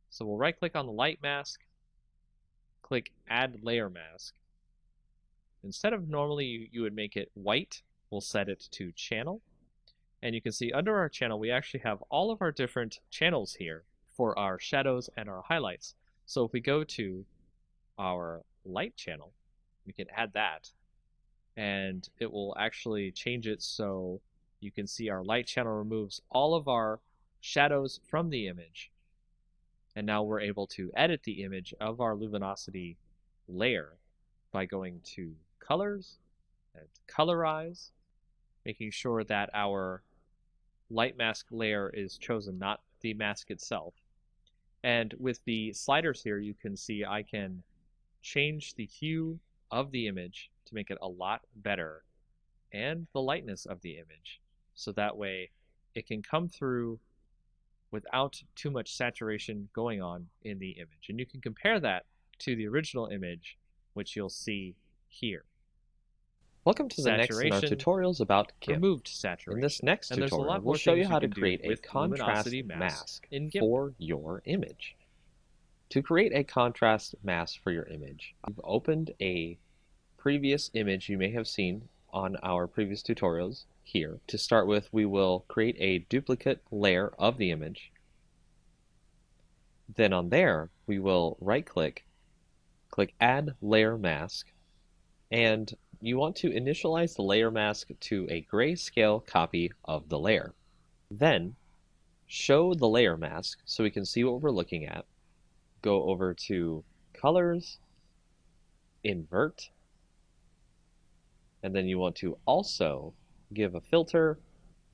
So we'll right click on the light mask, click add layer mask. Instead of normally you would make it white, we'll set it to channel. And you can see under our channel, we actually have all of our different channels here for our shadows and our highlights. So if we go to our light channel, we can add that, and it will actually change it so you can see our light channel removes all of our shadows from the image. And now we're able to edit the image of our luminosity layer by going to colors and colorize, making sure that our light mask layer is chosen, not the mask itself. And with the sliders here, you can see I can change the hue of the image to make it a lot better, and the lightness of the image, so that way it can come through without too much saturation going on in the image. And you can compare that to the original image, which you'll see here. Welcome to the next in our tutorials about GIMP. Removed saturation. In this next tutorial, we'll show you how to create a contrast mask for your image. To create a contrast mask for your image, you've opened a previous image you may have seen on our previous tutorials here. To start with, we will create a duplicate layer of the image. Then on there, we will right-click click Add Layer Mask, and you want to initialize the layer mask to a grayscale copy of the layer. Then, show the layer mask so we can see what we're looking at. Go over to Colors, Invert, and then you want to also give a filter,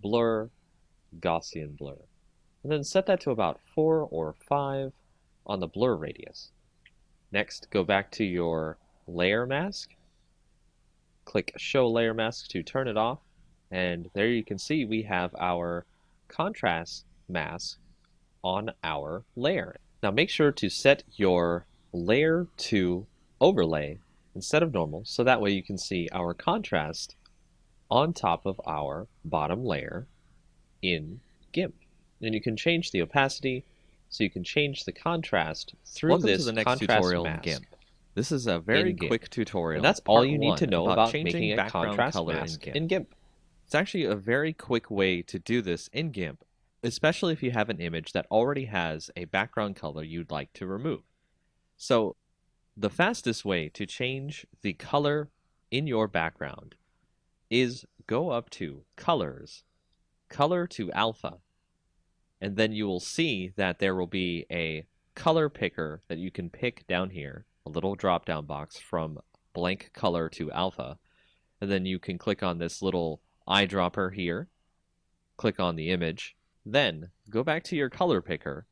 Blur, Gaussian Blur. And then set that to about 4 or 5 on the blur radius. Next, go back to your layer mask, click Show Layer Mask to turn it off, and there you can see we have our contrast mask on our layer. Now make sure to set your layer to overlay instead of normal, so that way you can see our contrast on top of our bottom layer in GIMP. And you can change the opacity, so you can change the contrast through Welcome this to the next contrast tutorial mask. in GIMP. This is a very in GIMP. quick tutorial. And that's all part you need to one, know about changing making a background contrast color mask in in GIMP. It's actually a very quick way to do this in GIMP, especially if you have an image that already has a background color you'd like to remove. So the fastest way to change the color in your background is go up to Colors, Color to Alpha, and then you will see that there will be a color picker that you can pick down here, a little drop-down box from blank color to alpha, and then you can click on this little eyedropper here, click on the image, then go back to your color picker,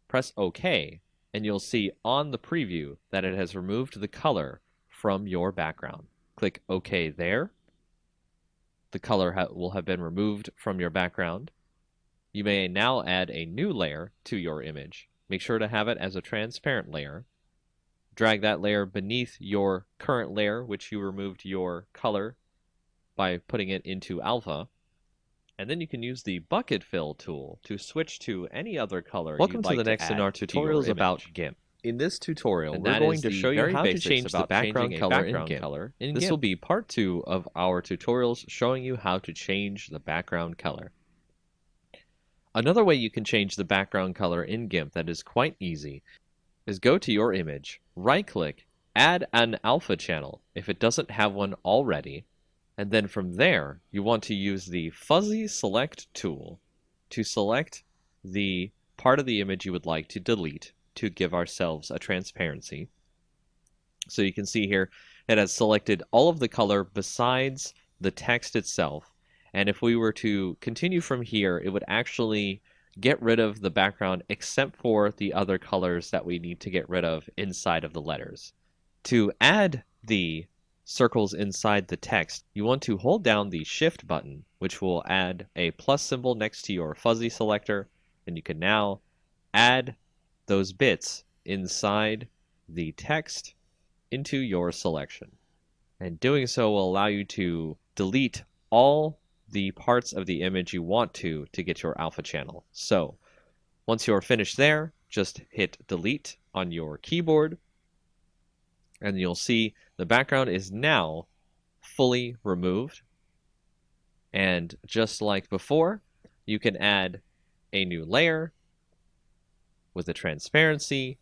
press OK, and you'll see on the preview that it has removed the color from your background. Click OK there. The color will have been removed from your background. You may now add a new layer to your image. Make sure to have it as a transparent layer. Drag that layer beneath your current layer, which you removed your color by putting it into alpha. And then you can use the bucket fill tool to switch to any other color Welcome you'd to like the to next in add our to your tutorials about image. GIMP. In this tutorial, And we're that going is to the show you very how to basics change the about background changing a color background in GIMP. color in This GIMP. will be part 2 of our tutorials showing you how to change the background color. Another way you can change the background color in GIMP that is quite easy is go to your image, right-click, add an alpha channel if it doesn't have one already, and then from there you want to use the fuzzy select tool to select the part of the image you would like to delete to give ourselves a transparency. So you can see here it has selected all of the color besides the text itself, and if we were to continue from here, it would actually get rid of the background except for the other colors that we need to get rid of inside of the letters. To add the circles inside the text, you want to hold down the Shift button, which will add a plus symbol next to your fuzzy selector, and you can now add those bits inside the text into your selection. And doing so will allow you to delete all the parts of the image you want to get your alpha channel. So once you're finished there, just hit delete on your keyboard, and you'll see the background is now fully removed. And just like before, you can add a new layer with a transparency,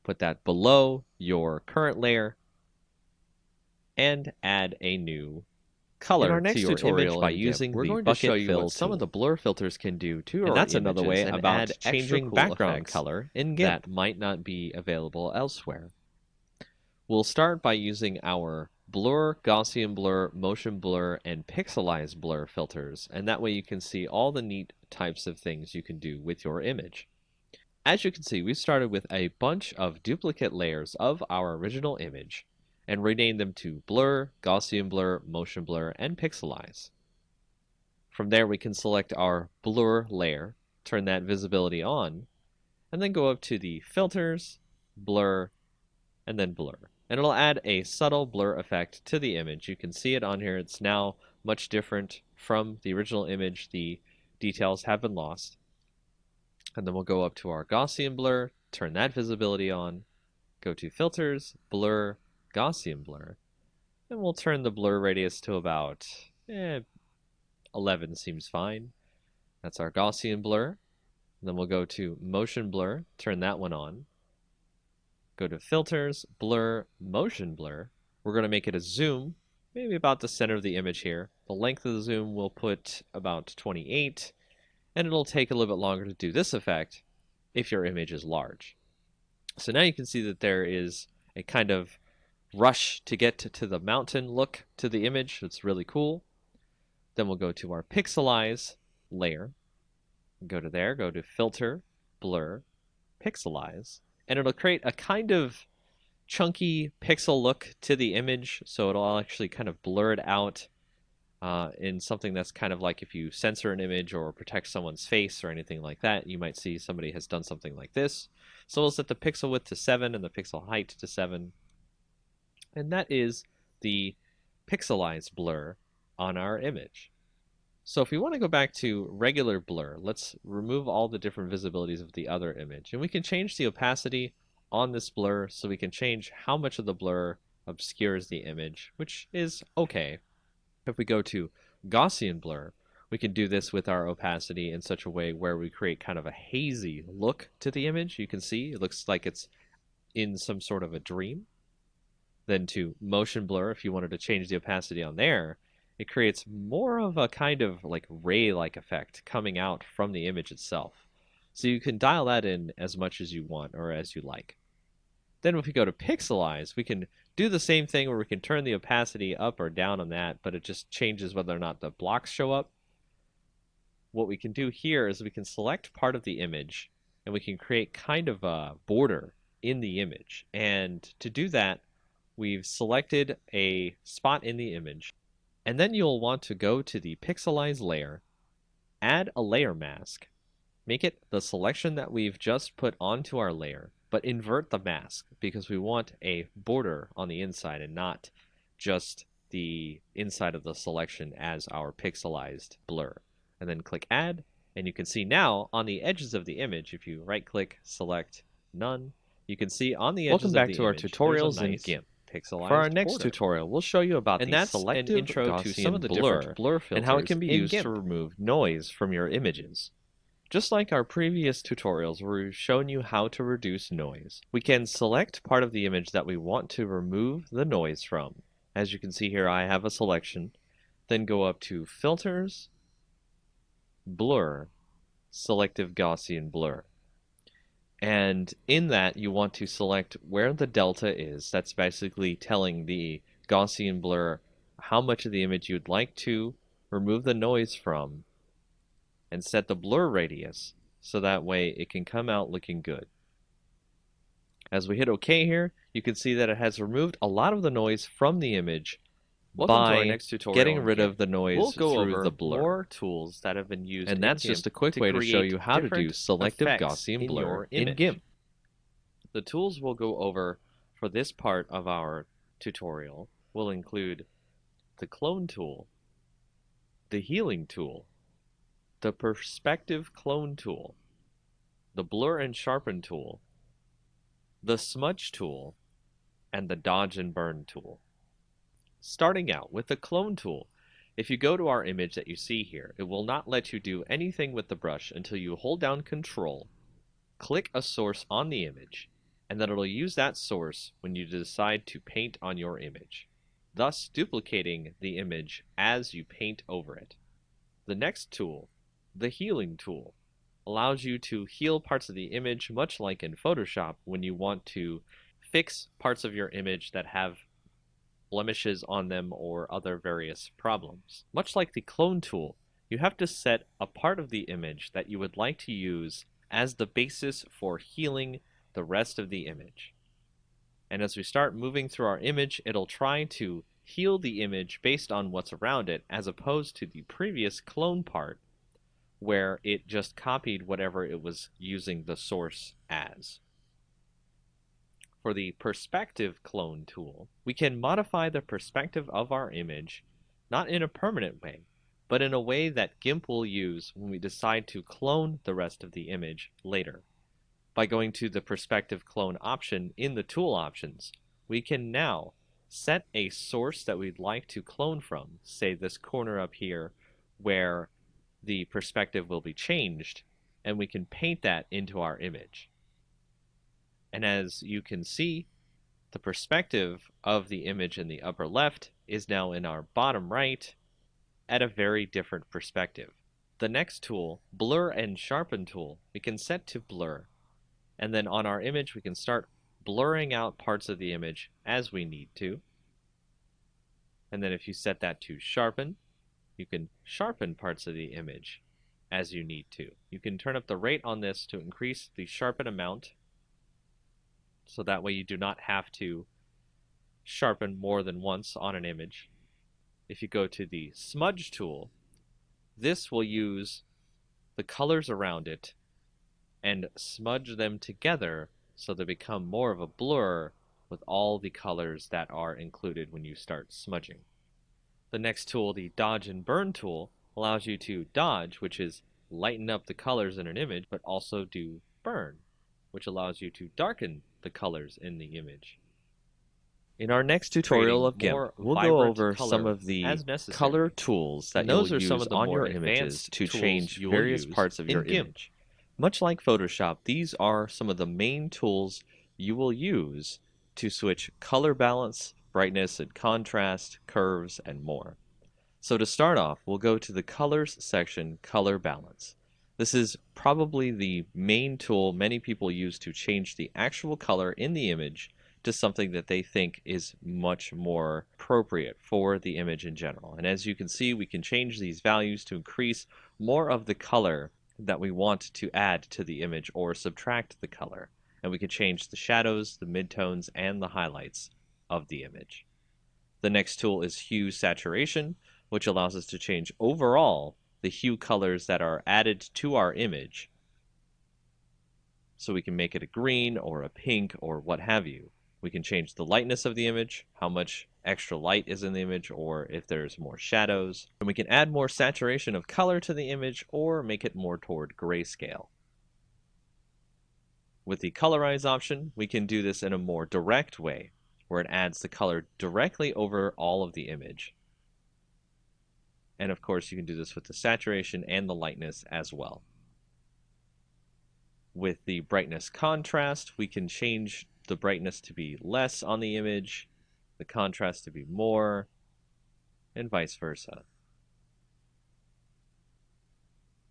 put that below your current layer, and add a new color in our next to your tutorial image by in GIMP, using we're the going to bucket show you fill what some of tool. the blur filters can do to our And that's another way images and about add changing extra cool background effects color in GIMP. that might not be available elsewhere. We'll start by using our blur, Gaussian blur, motion blur, and pixelize blur filters, and that way you can see all the neat types of things you can do with your image. As you can see, we started with a bunch of duplicate layers of our original image and renamed them to blur, Gaussian blur, motion blur, and pixelize. From there, we can select our blur layer, turn that visibility on, and then go up to the filters, blur, and then blur. And it'll add a subtle blur effect to the image. You can see it on here. It's now much different from the original image. The details have been lost. And then we'll go up to our Gaussian blur, turn that visibility on, go to filters, blur, Gaussian blur, and we'll turn the blur radius to about 11 seems fine. That's our Gaussian blur. And then we'll go to motion blur, turn that one on. Go to Filters, Blur, Motion Blur. We're going to make it a zoom, maybe about the center of the image here. The length of the zoom we'll put about 28, and it'll take a little bit longer to do this effect if your image is large. So now you can see that there is a kind of rush to get to the mountain look to the image. It's really cool. Then we'll go to our Pixelize layer. Go to there, go to Filter, Blur, Pixelize, and it'll create a kind of chunky pixel look to the image, so it'll actually kind of blur it out in something that's kind of like if you censor an image or protect someone's face or anything like that, you might see somebody has done something like this. So we'll set the pixel width to 7 and the pixel height to 7. And that is the pixelized blur on our image. So if we want to go back to regular blur, let's remove all the different visibilities of the other image. And we can change the opacity on this blur, so we can change how much of the blur obscures the image, which is okay. If we go to Gaussian blur, we can do this with our opacity in such a way where we create kind of a hazy look to the image. You can see it looks like it's in some sort of a dream. Then to motion blur, if you wanted to change the opacity on there, it creates more of a kind of like ray-like effect coming out from the image itself. So you can dial that in as much as you want or as you like. Then if we go to pixelize, we can do the same thing where we can turn the opacity up or down on that, but it just changes whether or not the blocks show up. What we can do here is we can select part of the image and we can create kind of a border in the image. And to do that, we've selected a spot in the image. And then you'll want to go to the pixelize layer, add a layer mask, make it the selection that we've just put onto our layer, but invert the mask because we want a border on the inside and not just the inside of the selection as our pixelized blur. And then click add, and you can see now on the edges of the image, if you right click, select none, you can see on the edges of the image, Welcome back to our tutorials in GIMP. Pixelized For our next border. tutorial, we'll show you about And the that's selective an intro Gaussian to some of the blur, different blur filters and how it can be in used GIMP. to remove noise from your images. Just like our previous tutorials where we've shown you how to reduce noise, we can select part of the image that we want to remove the noise from. As you can see here, I have a selection. Then go up to Filters, Blur, Selective Gaussian Blur. And in that, you want to select where the delta is. That's basically telling the Gaussian blur how much of the image you'd like to remove the noise from, and set the blur radius so that way it can come out looking good. As we hit OK here, you can see that it has removed a lot of the noise from the image Welcome to our by next tutorial getting in rid GIMP. of the noise We'll go through over the blur. more tools that have been used And in that's GIMP just a quick to way to show create you how to do different selective effects Gaussian in blur your in image. GIMP. The tools we'll go over for this part of our tutorial will include the clone tool, the healing tool, the perspective clone tool, the blur and sharpen tool, the smudge tool, and the dodge and burn tool. Starting out with the clone tool, if you go to our image that you see here, it will not let you do anything with the brush until you hold down Control, click a source on the image, and then it'll use that source when you decide to paint on your image, thus duplicating the image as you paint over it. The next tool, the healing tool, allows you to heal parts of the image much like in Photoshop when you want to fix parts of your image that have blemishes on them or other various problems. Much like the clone tool, you have to set a part of the image that you would like to use as the basis for healing the rest of the image. And as we start moving through our image, it'll try to heal the image based on what's around it, as opposed to the previous clone part where it just copied whatever it was using the source as. For the perspective clone tool, we can modify the perspective of our image, not in a permanent way, but in a way that GIMP will use when we decide to clone the rest of the image later. By going to the perspective clone option in the tool options, we can now set a source that we'd like to clone from, say this corner up here where the perspective will be changed, and we can paint that into our image. And as you can see, the perspective of the image in the upper left is now in our bottom right at a very different perspective. The next tool, Blur and Sharpen tool, we can set to blur. And then on our image, we can start blurring out parts of the image as we need to. And then if you set that to sharpen, you can sharpen parts of the image as you need to. You can turn up the rate on this to increase the sharpen amount, so that way you do not have to sharpen more than once on an image. If you go to the smudge tool, this will use the colors around it and smudge them together so they become more of a blur with all the colors that are included when you start smudging. The next tool, the dodge and burn tool, allows you to dodge, which is lighten up the colors in an image, but also do burn, which allows you to darken the colors in the image. In our next tutorial of GIMP, we'll go over some of the color tools that you'll use on your images to change various parts of your image. Much like Photoshop, these are some of the main tools you will use to switch color balance, brightness and contrast, curves, and more. So to start off, we'll go to the Colors section, Color Balance. This is probably the main tool many people use to change the actual color in the image to something that they think is much more appropriate for the image in general. And as you can see, we can change these values to increase more of the color that we want to add to the image or subtract the color. And we can change the shadows, the midtones, and the highlights of the image. The next tool is Hue Saturation, which allows us to change overall the hue colors that are added to our image. So we can make it a green or a pink or what have you. We can change the lightness of the image, how much extra light is in the image, or if there's more shadows. And we can add more saturation of color to the image or make it more toward grayscale. With the Colorize option, we can do this in a more direct way, where it adds the color directly over all of the image. And of course, you can do this with the saturation and the lightness as well. With the brightness contrast, we can change the brightness to be less on the image, the contrast to be more, and vice versa.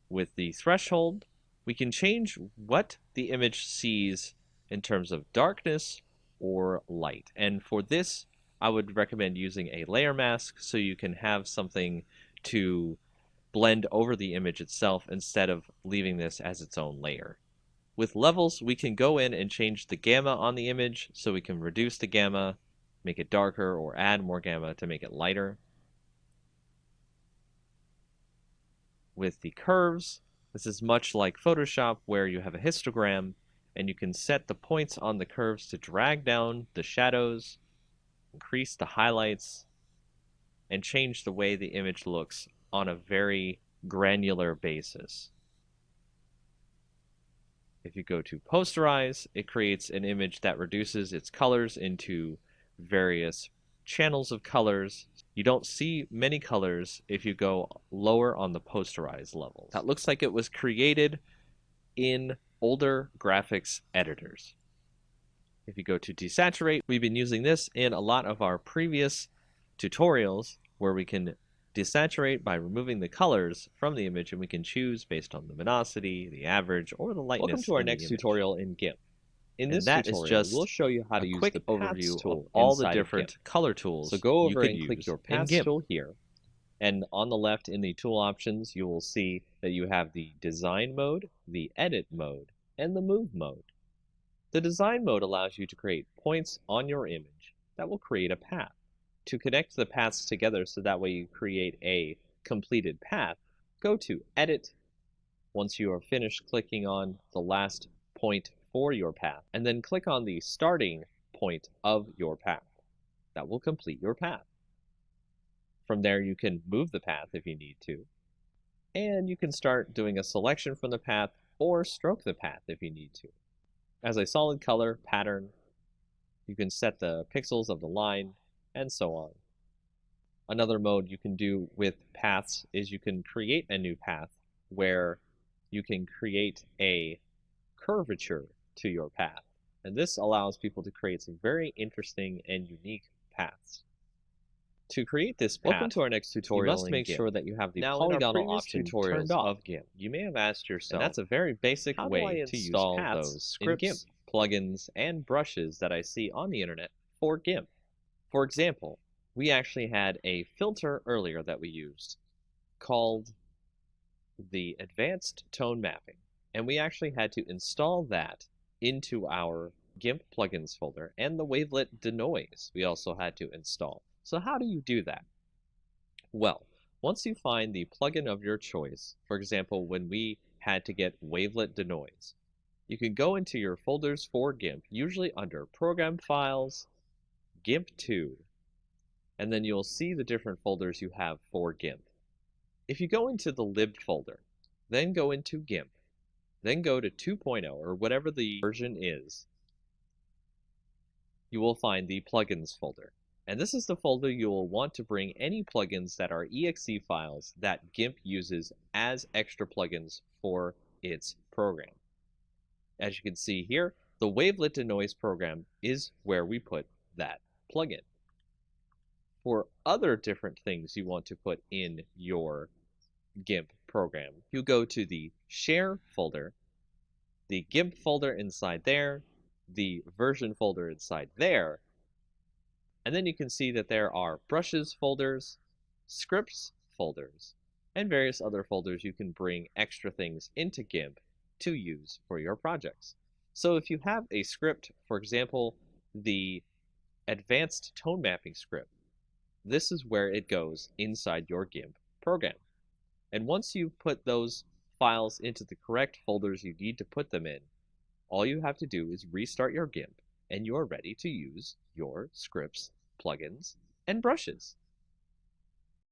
With the threshold, we can change what the image sees in terms of darkness or light. And for this, I would recommend using a layer mask so you can have something to blend over the image itself instead of leaving this as its own layer. With levels, we can go in and change the gamma on the image, so we can reduce the gamma, make it darker, or add more gamma to make it lighter. With the curves, this is much like Photoshop, where you have a histogram, and you can set the points on the curves to drag down the shadows, increase the highlights, and change the way the image looks on a very granular basis. If you go to Posterize, it creates an image that reduces its colors into various channels of colors. You don't see many colors if you go lower on the Posterize levels. That looks like it was created in older graphics editors. If you go to Desaturate, we've been using this in a lot of our previous tutorials where we can desaturate by removing the colors from the image, and we can choose based on the luminosity, the average, or the lightness. Welcome to our next tutorial in GIMP. In this tutorial, we'll show you how to use the overview of all the different color tools. So go over and click your Paths tool here. And on the left in the tool options, you will see that you have the Design mode, the Edit mode, and the Move mode. The Design mode allows you to create points on your image that will create a path. To connect the paths together so that way you create a completed path, go to Edit once you are finished clicking on the last point for your path, and then click on the starting point of your path. That will complete your path. From there, you can move the path if you need to, and you can start doing a selection from the path or stroke the path if you need to. As a solid color pattern, you can set the pixels of the line, and so on. Another mode you can do with paths is you can create a new path where you can create a curvature to your path. And this allows people to create some very interesting and unique paths. To create this Welcome path, to our next you tutorial must in make GIMP. sure that you have the Now, in our polygonal previous option tutorials turned off. of GIMP, you may have asked And yourself, that's a very basic how do I way to use install paths those in GIMP, scripts, plugins, and brushes that I see on the internet for GIMP. For example, we actually had a filter earlier that we used called the Advanced Tone Mapping, and we actually had to install that into our GIMP plugins folder, and the wavelet denoise we also had to install. So how do you do that? Well, once you find the plugin of your choice, for example, when we had to get wavelet denoise, you can go into your folders for GIMP, usually under Program Files, GIMP2, and then you'll see the different folders you have for GIMP. If you go into the lib folder, then go into GIMP, then go to 2.0 or whatever the version is, you will find the plugins folder. And this is the folder you will want to bring any plugins that are exe files that GIMP uses as extra plugins for its program. As you can see here, the Wavelet Denoise program is where we put that plugin. For other different things you want to put in your GIMP program, you go to the Share folder, the GIMP folder inside there, the version folder inside there, and then you can see that there are brushes folders, scripts folders, and various other folders you can bring extra things into GIMP to use for your projects. So if you have a script, for example, the Advanced Tone Mapping script, this is where it goes inside your GIMP program. And once you put those files into the correct folders you need to put them in, all you have to do is restart your GIMP, and you are ready to use your scripts, plugins, and brushes.